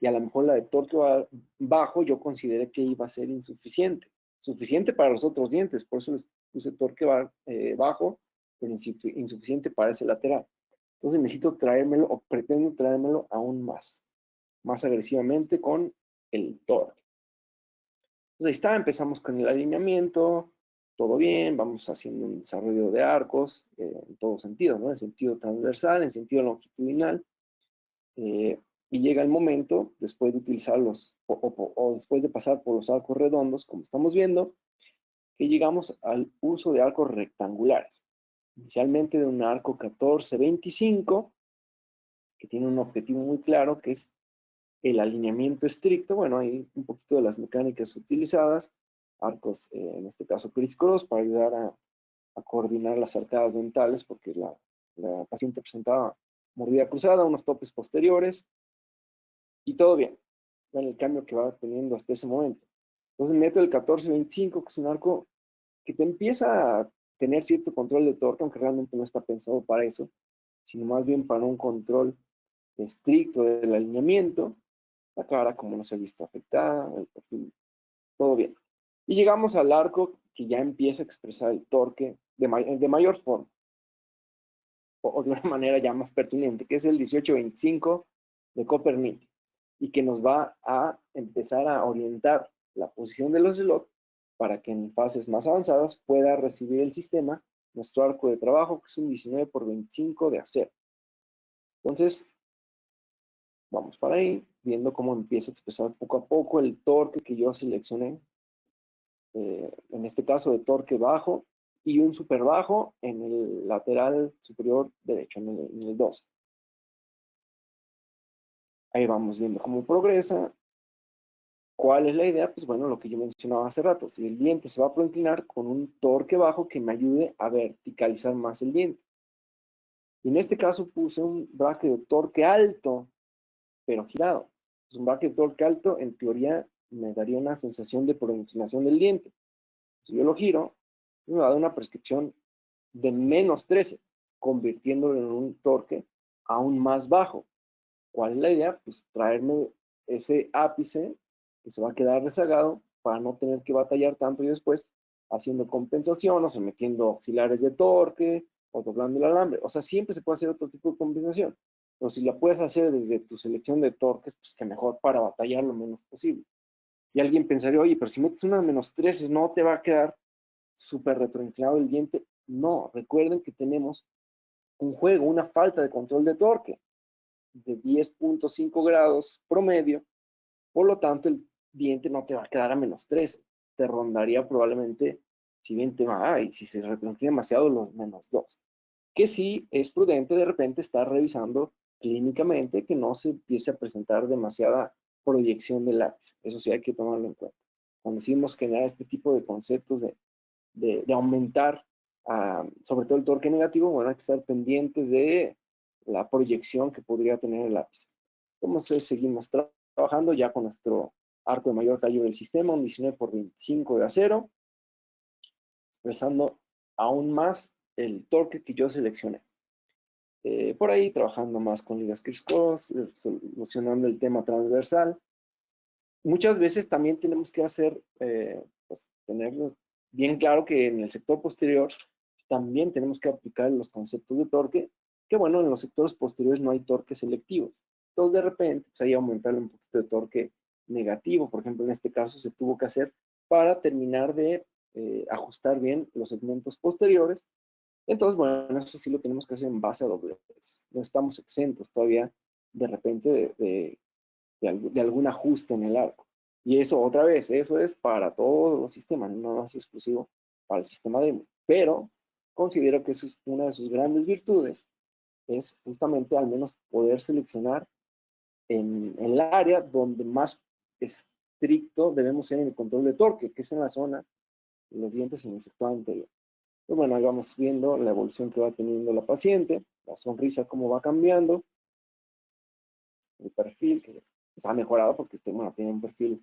Y a lo mejor la de torque bajo yo consideré que iba a ser insuficiente. Suficiente para los otros dientes, por eso les puse torque bajo, pero insuficiente para ese lateral. Entonces necesito traérmelo, o pretendo traérmelo aún más agresivamente con el torque. Entonces ahí está, empezamos con el alineamiento, todo bien, vamos haciendo un desarrollo de arcos en todo sentido, ¿no? En sentido transversal, en sentido longitudinal, y llega el momento, después de utilizarlos, o después de pasar por los arcos redondos, como estamos viendo, que llegamos al uso de arcos rectangulares. Inicialmente de un arco 14-25, que tiene un objetivo muy claro, que es el alineamiento estricto. Bueno, hay un poquito de las mecánicas utilizadas, arcos, en este caso criss-cross, para ayudar a coordinar las arcadas dentales, porque la paciente presentaba mordida cruzada, unos topes posteriores, y todo bien. Bueno, el cambio que va teniendo hasta ese momento. Entonces meto el 14-25, que es un arco que te empieza a tener cierto control de torque, aunque realmente no está pensado para eso, sino más bien para un control estricto del alineamiento, la cara como no se ha visto afectada, el perfil, todo bien. Y llegamos al arco que ya empieza a expresar el torque de mayor forma, o de una manera ya más pertinente, que es el 18-25 de Copernic, y que nos va a empezar a orientar la posición de los slots para que en fases más avanzadas pueda recibir el sistema nuestro arco de trabajo, que es un 19-25 de acero. Entonces, vamos para ahí, viendo cómo empieza a expresar poco a poco el torque que yo seleccioné, en este caso de torque bajo, y un super bajo en el lateral superior derecho, en el 12. Ahí vamos viendo cómo progresa. ¿Cuál es la idea? Pues bueno, lo que yo mencionaba hace rato, si el diente se va a proinclinar con un torque bajo que me ayude a verticalizar más el diente. Y en este caso puse un bracket de torque alto, pero girado. Pues un bracket de torque alto, en teoría, me daría una sensación de pronunciación del diente. Si yo lo giro, me va a dar una prescripción de -13, convirtiéndolo en un torque aún más bajo. ¿Cuál es la idea? Pues traerme ese ápice que se va a quedar rezagado para no tener que batallar tanto y después haciendo compensación, o sea, metiendo auxiliares de torque o doblando el alambre. O sea, siempre se puede hacer otro tipo de compensación. Pero si la puedes hacer desde tu selección de torques, pues que mejor para batallar lo menos posible. Y alguien pensaría, oye, pero si metes una -13, ¿no te va a quedar súper retroinclinado el diente? No, recuerden que tenemos un juego, una falta de control de torque de 10.5 grados promedio, por lo tanto el diente no te va a quedar a -13, te rondaría probablemente, si bien te va, y si se retroinclina demasiado, los -2. Que sí es prudente de repente estar revisando clínicamente que no se empiece a presentar demasiada proyección del lápiz. Eso sí hay que tomarlo en cuenta. Cuando decimos generar este tipo de conceptos de aumentar, sobre todo el torque negativo, bueno, hay que estar pendientes de la proyección que podría tener el lápiz. Entonces seguimos trabajando ya con nuestro arco de mayor tallo del sistema, un 19x25 de acero, expresando aún más el torque que yo seleccioné. Por ahí trabajando más con ligas Criss-Cross, solucionando el tema transversal. Muchas veces también tenemos que hacer, pues tener bien claro que en el sector posterior también tenemos que aplicar los conceptos de torque, que bueno, en los sectores posteriores no hay torques selectivos. Entonces de repente, pues ahí aumentarle un poquito de torque negativo, por ejemplo, en este caso se tuvo que hacer para terminar de ajustar bien los segmentos posteriores. Entonces, bueno, eso sí lo tenemos que hacer en base a dobleces. No estamos exentos todavía de repente de algún ajuste en el arco. Y eso, otra vez, eso es para todos los sistemas, no es exclusivo para el sistema demo. Pero considero que eso es una de sus grandes virtudes, es justamente al menos poder seleccionar en el área donde más estricto debemos ser en el control de torque, que es en la zona de los dientes en el sector anterior. Pues bueno, ahí vamos viendo la evolución que va teniendo la paciente, la sonrisa cómo va cambiando, el perfil que pues, ha mejorado porque bueno, tiene un perfil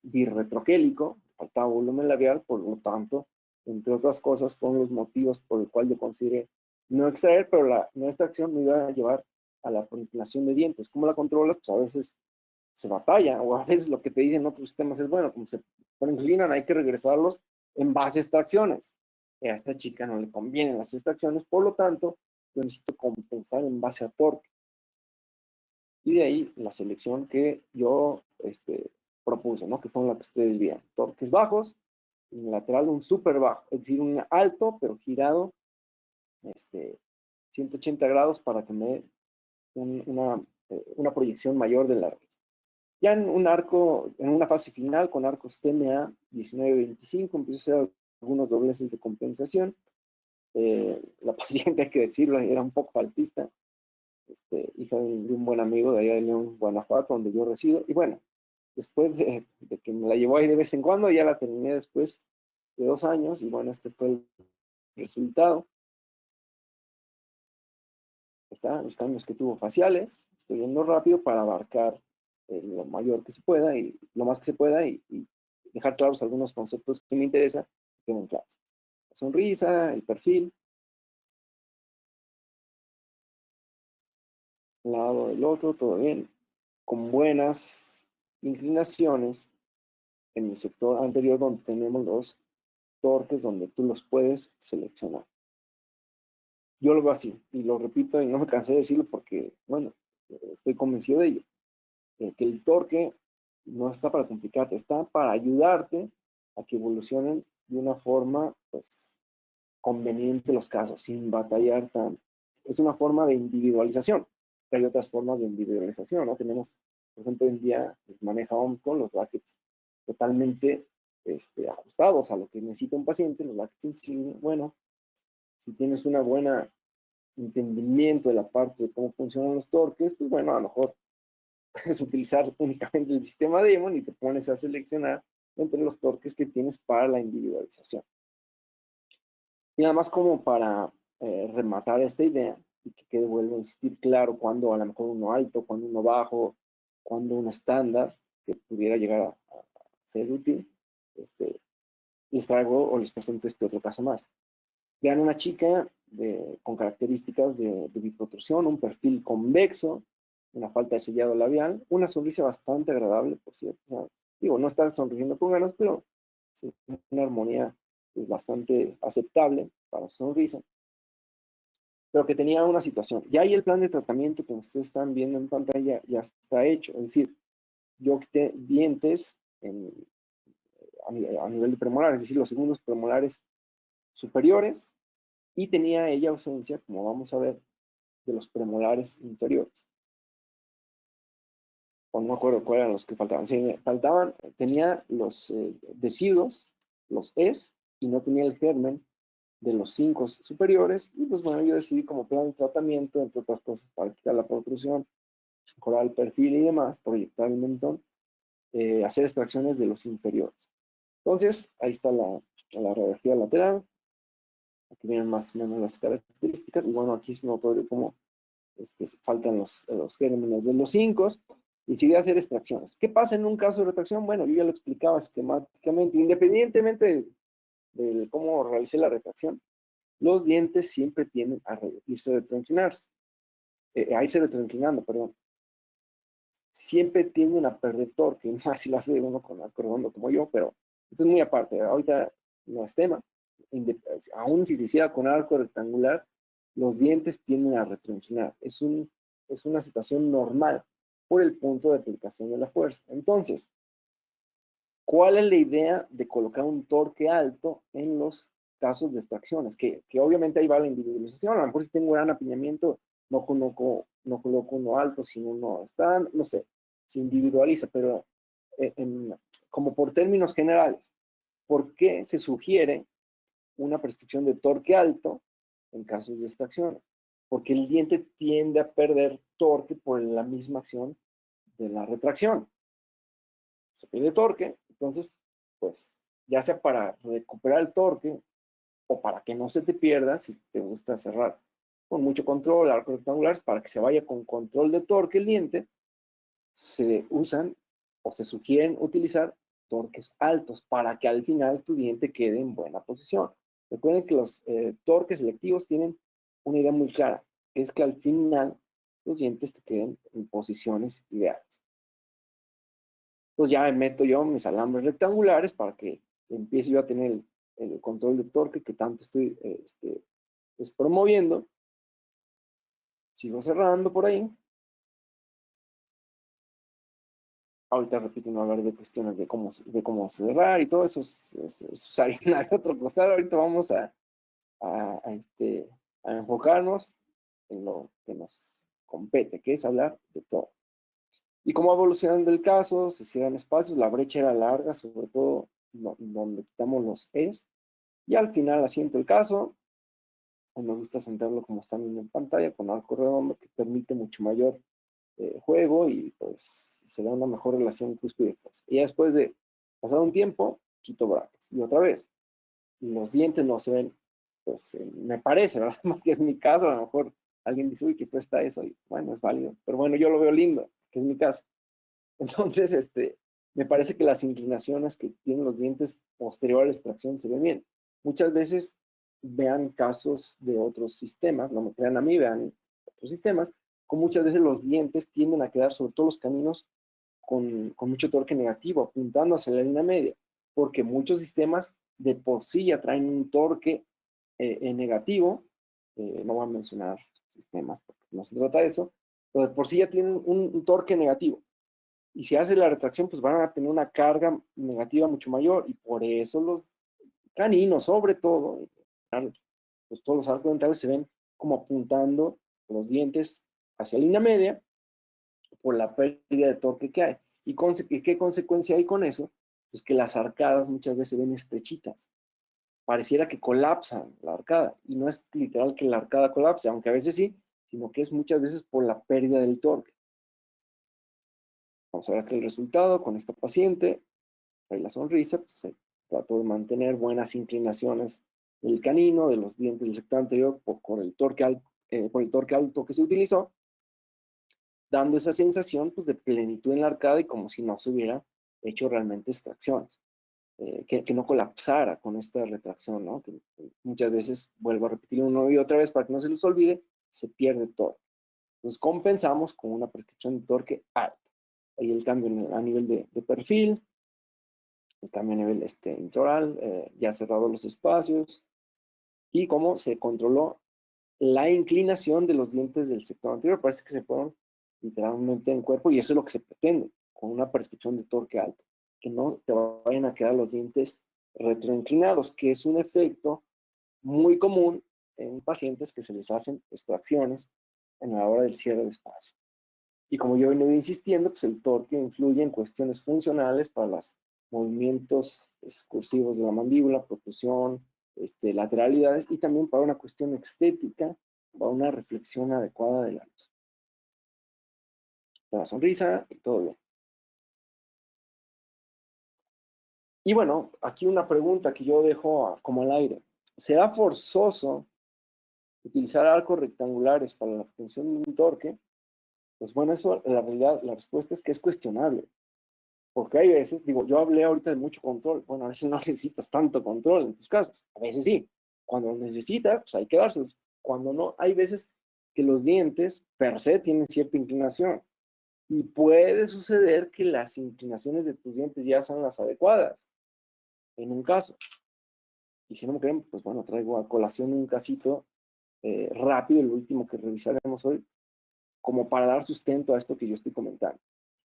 birretroquélico, faltaba volumen labial, por lo tanto, entre otras cosas, fueron los motivos por el cual yo consideré no extraer, pero la no extracción me iba a llevar a la proliferación de dientes. ¿Cómo la controla? Pues a veces se batalla, o a veces lo que te dicen otros sistemas es, bueno, como se inclinan, hay que regresarlos en base a extracciones. Y a esta chica no le convienen las extracciones, por lo tanto, yo necesito compensar en base a torque. Y de ahí la selección que yo propuse, ¿no? Que fue la que ustedes vieron. Torques bajos, en lateral un súper bajo, es decir, un alto, pero girado 180 grados para que me dé una proyección mayor del arco. Ya en un arco, en una fase final con arcos TMA 19-25, empiezo a hacer algunos dobleces de compensación. La paciente, hay que decirlo, era un poco faltista, hija de un buen amigo de allá de León, Guanajuato, donde yo resido. Y bueno, después de que me la llevó ahí de vez en cuando, ya la terminé después de 2 años. Y bueno, este fue el resultado. Están los cambios que tuvo faciales. Estoy yendo rápido para abarcar lo mayor que se pueda y lo más que se pueda y dejar claros algunos conceptos que me interesan que queden claros. La sonrisa, el perfil, un lado del otro, todo bien, con buenas inclinaciones en el sector anterior donde tenemos los torques donde tú los puedes seleccionar. Yo lo veo así, y lo repito, y no me cansé de decirlo porque, bueno, estoy convencido de ello, que el torque no está para complicarte, está para ayudarte a que evolucionen de una forma, pues, conveniente los casos, sin batallar tanto. Es una forma de individualización, pero hay otras formas de individualización, ¿no? Tenemos, por ejemplo, hoy en día maneja OMCO los brackets totalmente ajustados a lo que necesita un paciente, los brackets en sí, bueno, si tienes una buena entendimiento de la parte de cómo funcionan los torques, pues bueno, a lo mejor puedes utilizar únicamente el sistema Demon y te pones a seleccionar entre los torques que tienes para la individualización. Y nada más como para rematar esta idea y que quede, vuelvo a insistir, claro cuando a lo mejor uno alto, cuando uno bajo, cuando uno estándar, que pudiera llegar a ser útil, les traigo o les presento este otro caso más. Vean una chica con características de biprotrusión, un perfil convexo, una falta de sellado labial, una sonrisa bastante agradable, por cierto. O sea, digo, no está sonriendo con ganas, pero sí, una armonía pues, bastante aceptable para su sonrisa, pero que tenía una situación. Ya ahí el plan de tratamiento que ustedes están viendo en pantalla ya está hecho. Es decir, yo quité dientes a nivel de premolar, es decir, los segundos premolares superiores, y tenía ella ausencia, como vamos a ver, de los premolares inferiores. O no me acuerdo cuáles eran los que faltaban. Sí, faltaban, tenía los deciduos, los es, y no tenía el germen de los 5 superiores. Y pues bueno, yo decidí como plan de tratamiento, entre otras cosas, para quitar la protrusión, mejorar el perfil y demás, proyectar el mentón, hacer extracciones de los inferiores. Entonces, ahí está la radiografía lateral. Aquí vienen más o menos las características. Y bueno, aquí es notorio como faltan los gérmenes de los 5 y decidí hacer extracciones. ¿Qué pasa en un caso de retracción? Bueno, yo ya lo explicaba esquemáticamente, independientemente de cómo realicé la retracción, los dientes siempre tienden a irse retroinclinarse, a irse retroinclinando, perdón. Siempre tienden a perder torque, más si lo hace uno con arco redondo como yo, pero esto es muy aparte. Ahorita no es tema. Aún si se hiciera con arco rectangular, los dientes tienden a retroinclinar. Es una situación normal por el punto de aplicación de la fuerza. Entonces, ¿cuál es la idea de colocar un torque alto en los casos de extracciones? Que obviamente ahí va la individualización. A lo mejor si tengo gran apiñamiento, no coloco uno alto, sino uno está, no sé, se individualiza, pero como por términos generales, ¿por qué se sugiere una prescripción de torque alto en casos de extracciones? Porque el diente tiende a perder torque por la misma acción de la retracción. Se pierde torque, entonces, pues, ya sea para recuperar el torque o para que no se te pierda, si te gusta cerrar con mucho control, arcos rectangulares, para que se vaya con control de torque el diente, se usan o se sugieren utilizar torques altos para que al final tu diente quede en buena posición. Recuerden que los torques selectivos tienen una idea muy clara, que es que al final los dientes te queden en posiciones ideales. Entonces ya meto yo mis alambres rectangulares para que empiece yo a tener el control de torque que tanto estoy pues, promoviendo. Sigo cerrando por ahí. Ahorita repito, no hablar de cuestiones de cómo cerrar y todo eso es harina de otro costado. Ahorita vamos a enfocarnos en lo que nos compete, que es hablar de todo. Y cómo evolucionando el caso, se cierran espacios, la brecha era larga, sobre todo donde quitamos los es. Y al final asiento el caso, me gusta sentarlo como están viendo en pantalla, con arco redondo, que permite mucho mayor juego y pues se da una mejor relación cúspide-fosa. Y ya después de pasado un tiempo, quito brackets. Y otra vez, los dientes no se ven, pues me parece, ¿verdad? Que es mi caso, a lo mejor alguien dice, uy, qué cuesta eso, y bueno, es válido, pero bueno, yo lo veo lindo, que es mi caso. Entonces, me parece que las inclinaciones que tienen los dientes posterior a la extracción se ven bien. Muchas veces vean casos de otros sistemas, no me crean a mí, vean otros sistemas, con muchas veces los dientes tienden a quedar, sobre todo los caninos, con mucho torque negativo, apuntando hacia la línea media, porque muchos sistemas de por sí ya traen un torque negativo, no voy a mencionar sistemas porque no se trata de eso, pero de por sí ya tienen un torque negativo. Y si hace la retracción, pues van a tener una carga negativa mucho mayor y por eso los caninos, sobre todo, pues todos los arcos dentales se ven como apuntando los dientes hacia la línea media por la pérdida de torque que hay. ¿Y qué consecuencia hay con eso? Pues que las arcadas muchas veces se ven estrechitas. Pareciera que colapsan la arcada. Y no es literal que la arcada colapse, aunque a veces sí, sino que es muchas veces por la pérdida del torque. Vamos a ver aquí el resultado con esta paciente. Ahí la sonrisa, pues se trató de mantener buenas inclinaciones del canino, de los dientes del sector anterior, por el torque alto que se utilizó, dando esa sensación pues, de plenitud en la arcada y como si no se hubiera hecho realmente extracciones. Que no colapsara con esta retracción, ¿no? Que muchas veces, vuelvo a repetir una y otra vez para que no se les olvide, se pierde torque. Entonces compensamos con una prescripción de torque alta. Ahí el cambio a nivel de perfil, el cambio a nivel intraoral, ya cerrado los espacios, y cómo se controló la inclinación de los dientes del sector anterior. Parece que se fueron literalmente en cuerpo, y eso es lo que se pretende con una prescripción de torque alto, que no te vayan a quedar los dientes retroinclinados, que es un efecto muy común en pacientes que se les hacen extracciones en la hora del cierre de espacio. Y como yo he venido insistiendo, pues el torque influye en cuestiones funcionales para los movimientos excursivos de la mandíbula, protrusión, lateralidades, y también para una cuestión estética, para una reflexión adecuada de la luz. La sonrisa y todo bien. Y bueno, aquí una pregunta que yo dejo como al aire. ¿Será forzoso utilizar arcos rectangulares para la obtención de un torque? Pues bueno, eso en la realidad, la respuesta es que es cuestionable. Porque hay veces, digo, yo hablé ahorita de mucho control. Bueno, a veces no necesitas tanto control en tus casos. A veces sí. Cuando lo necesitas, pues hay que dárselos. Cuando no, hay veces que los dientes per se tienen cierta inclinación. Y puede suceder que las inclinaciones de tus dientes ya sean las adecuadas, en un caso. Y si no me creen, pues bueno, traigo a colación un casito rápido, el último que revisaremos hoy, como para dar sustento a esto que yo estoy comentando.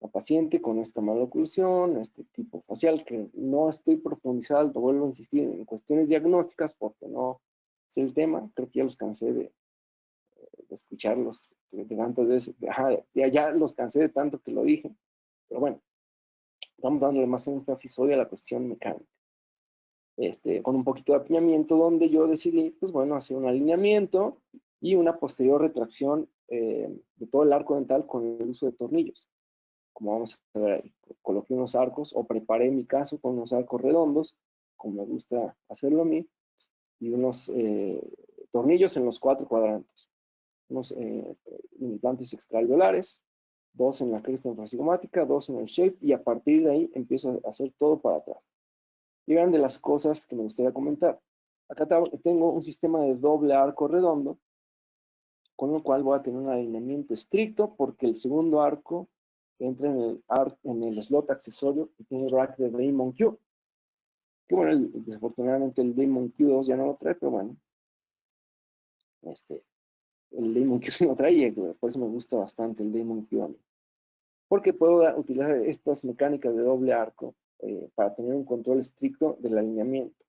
La paciente con esta mala oclusión, este tipo facial, que no estoy profundizando, vuelvo a insistir en cuestiones diagnósticas porque no sé el tema, creo que ya los cansé de escucharlos de tantas veces, ya los cansé de tanto que lo dije, pero bueno, vamos dándole más énfasis hoy a la cuestión mecánica. Con un poquito de apiñamiento donde yo decidí, pues bueno, hacer un alineamiento y una posterior retracción de todo el arco dental con el uso de tornillos. Como vamos a ver ahí, coloqué unos arcos, o preparé en mi caso con unos arcos redondos, como me gusta hacerlo a mí, y unos tornillos en los 4 cuadrantes, unos implantes extraalveolares, 2 en la cresta infrasigomática, 2 en el shape, y a partir de ahí empiezo a hacer todo para atrás. Llegan de las cosas que me gustaría comentar. Acá tengo un sistema de doble arco redondo, con lo cual voy a tener un alineamiento estricto porque el segundo arco entra en el slot accesorio y tiene el rack de Damon Q. Que bueno, desafortunadamente el Damon Q2 ya no lo trae, pero bueno, el Damon Q sí lo trae y por eso me gusta bastante el Damon Q a mí. Porque puedo utilizar estas mecánicas de doble arco para tener un control estricto del alineamiento.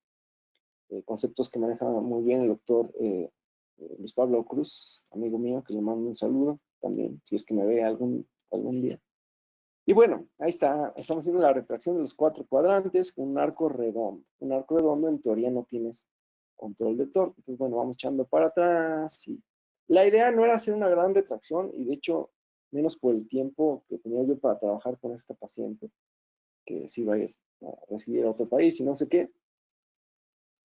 Conceptos que maneja muy bien el doctor Luis Pablo Cruz, amigo mío, que le mando un saludo también, si es que me ve algún día. Y bueno, ahí está, estamos haciendo la retracción de los 4 cuadrantes con un arco redondo. Un arco redondo en teoría no tienes control de torque, entonces bueno, vamos echando para atrás. Y la idea no era hacer una gran retracción, y de hecho, menos por el tiempo que tenía yo para trabajar con esta paciente, que se iba a ir a residir a otro país y no sé qué.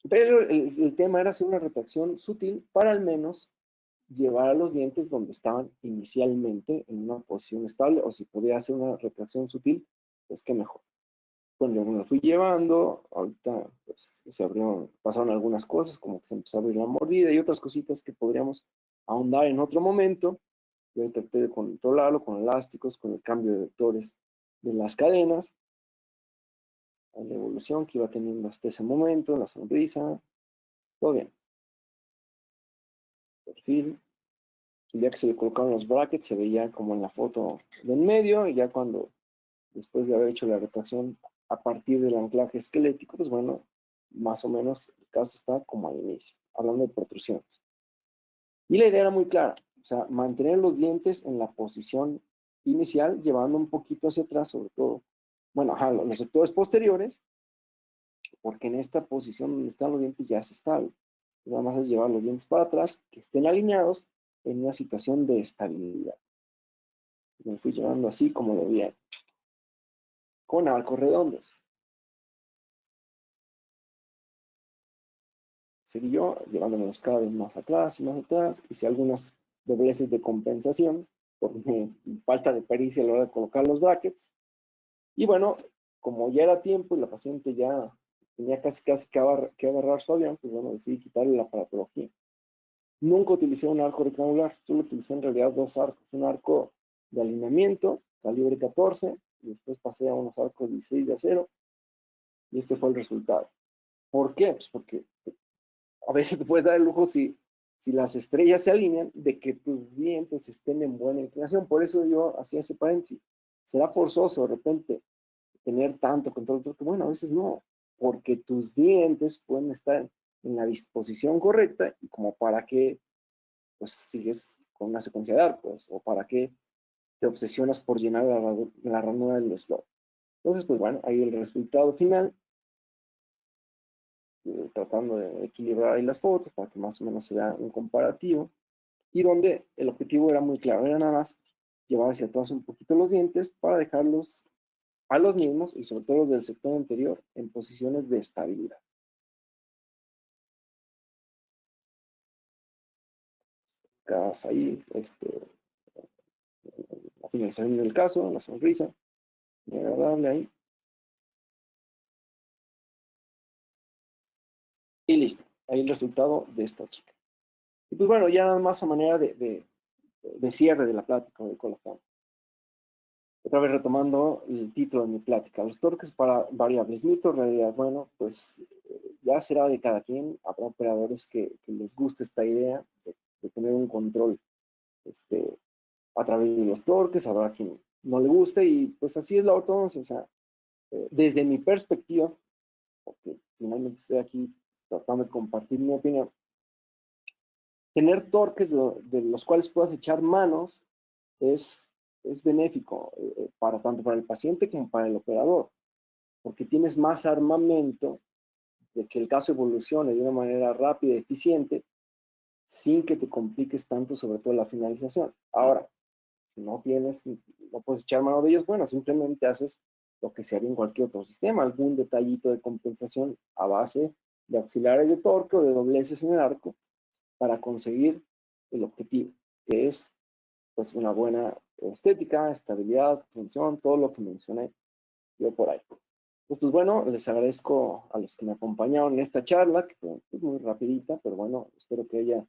Pero el tema era hacer una retracción sutil para al menos llevar a los dientes donde estaban inicialmente en una posición estable, o si podía hacer una retracción sutil, pues qué mejor. Bueno, yo me lo fui llevando, ahorita pues, pasaron algunas cosas, como que se empezó a abrir la mordida y otras cositas que podríamos ahondar en otro momento. Yo traté de controlarlo con elásticos, con el cambio de vectores de las cadenas, la evolución que iba teniendo hasta ese momento, la sonrisa, todo bien. Perfil. El día que se le colocaron los brackets se veía como en la foto de en medio, y ya cuando, después de haber hecho la retracción a partir del anclaje esquelético, pues bueno, más o menos el caso está como al inicio, hablando de protrusiones. Y la idea era muy clara, o sea, mantener los dientes en la posición inicial, llevando un poquito hacia atrás, sobre todo, bueno, los sectores posteriores, porque en esta posición donde están los dientes ya es estable. Nada más es llevar los dientes para atrás, que estén alineados en una situación de estabilidad. Me fui llevando así como lo vi, con arcos redondos. seguí yo, llevándomelos cada vez más atrás y más atrás, hice algunas dobleces de compensación por mi falta de pericia a la hora de colocar los brackets. Y bueno, como ya era tiempo y la paciente ya tenía casi que agarrar su avión, pues bueno, decidí quitarle la aparatología. Nunca utilicé un arco rectangular, solo utilicé en realidad dos arcos. Un arco de alineamiento, calibre 14, y después pasé a unos arcos 16 de acero, y este fue el resultado. ¿Por qué? Pues porque a veces te puedes dar el lujo si las estrellas se alinean, de que tus dientes estén en buena inclinación. Por eso yo hacía ese paréntesis. Será forzoso de repente tener tanto control, que bueno, a veces no, porque tus dientes pueden estar en la disposición correcta y como para que pues sigues con una secuencia de arcos o para que te obsesionas por llenar la ranura del slot. Entonces, pues bueno, ahí el resultado final, tratando de equilibrar ahí las fotos para que más o menos se vea un comparativo y donde el objetivo era muy claro, era nada más llevar hacia atrás un poquito los dientes para dejarlos a los mismos y sobre todo los del sector anterior en posiciones de estabilidad. Quedas ahí, la finalización del caso, la sonrisa, muy agradable ahí. Y listo, ahí el resultado de esta chica. Y pues bueno, ya nada más a manera de cierre de la plática de colofón. Otra vez retomando el título de mi plática, los torques para variables, mito, realidad, bueno, pues ya será de cada quien, habrá operadores que les guste esta idea de tener un control a través de los torques, habrá quien no le guste y pues así es la ortodoncia, o sea, desde mi perspectiva, porque finalmente estoy aquí tratando de compartir mi opinión, tener torques de los cuales puedas echar manos es benéfico para tanto para el paciente como para el operador, porque tienes más armamento de que el caso evolucione de una manera rápida y eficiente sin que te compliques tanto, sobre todo la finalización. Ahora, si no tienes, no puedes echar mano de ellos, bueno, simplemente haces lo que se haría en cualquier otro sistema, algún detallito de compensación a base de auxiliares de torque o de dobleces en el arco para conseguir el objetivo, que es pues una buena estética, estabilidad, función, todo lo que mencioné yo por ahí. Pues bueno, les agradezco a los que me acompañaron en esta charla, que fue muy rapidita, pero bueno, espero que haya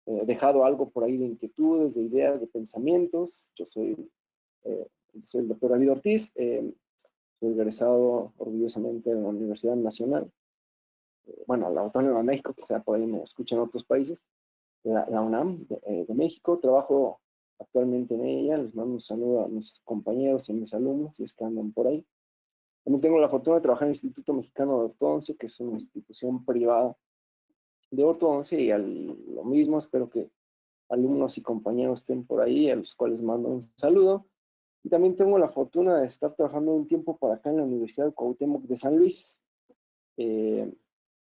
dejado algo por ahí de inquietudes, de ideas, de pensamientos. Soy el doctor David Ortiz, soy egresado orgullosamente de la Universidad Nacional, bueno, la Autónoma de México, quizá por ahí me escuchan en otros países, la UNAM de México, trabajo actualmente en ella, les mando un saludo a mis compañeros y a mis alumnos, si es que andan por ahí. También tengo la fortuna de trabajar en el Instituto Mexicano de Ortodoncia, que es una institución privada de ortodoncia, y lo mismo, espero que alumnos y compañeros estén por ahí, a los cuales mando un saludo. Y también tengo la fortuna de estar trabajando un tiempo por acá en la Universidad de Cuauhtémoc de San Luis.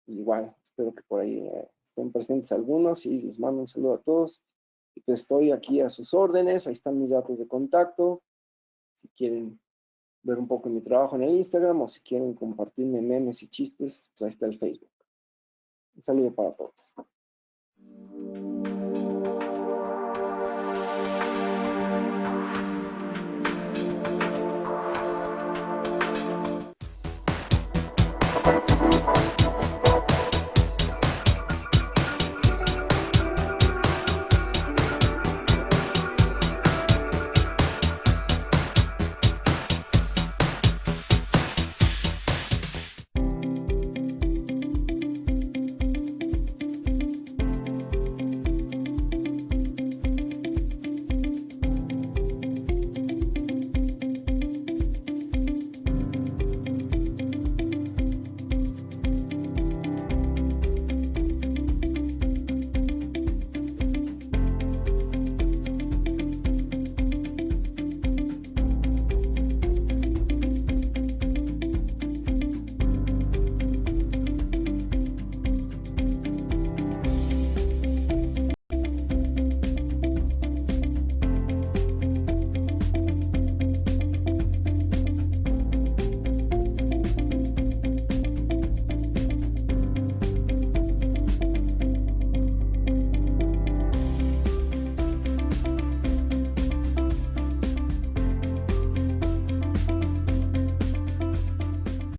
Igual, espero que por ahí estén presentes algunos y les mando un saludo a todos. Y pues estoy aquí a sus órdenes, ahí están mis datos de contacto. Si quieren ver un poco mi trabajo en el Instagram o si quieren compartirme memes y chistes, pues ahí está el Facebook. Un saludo para todos.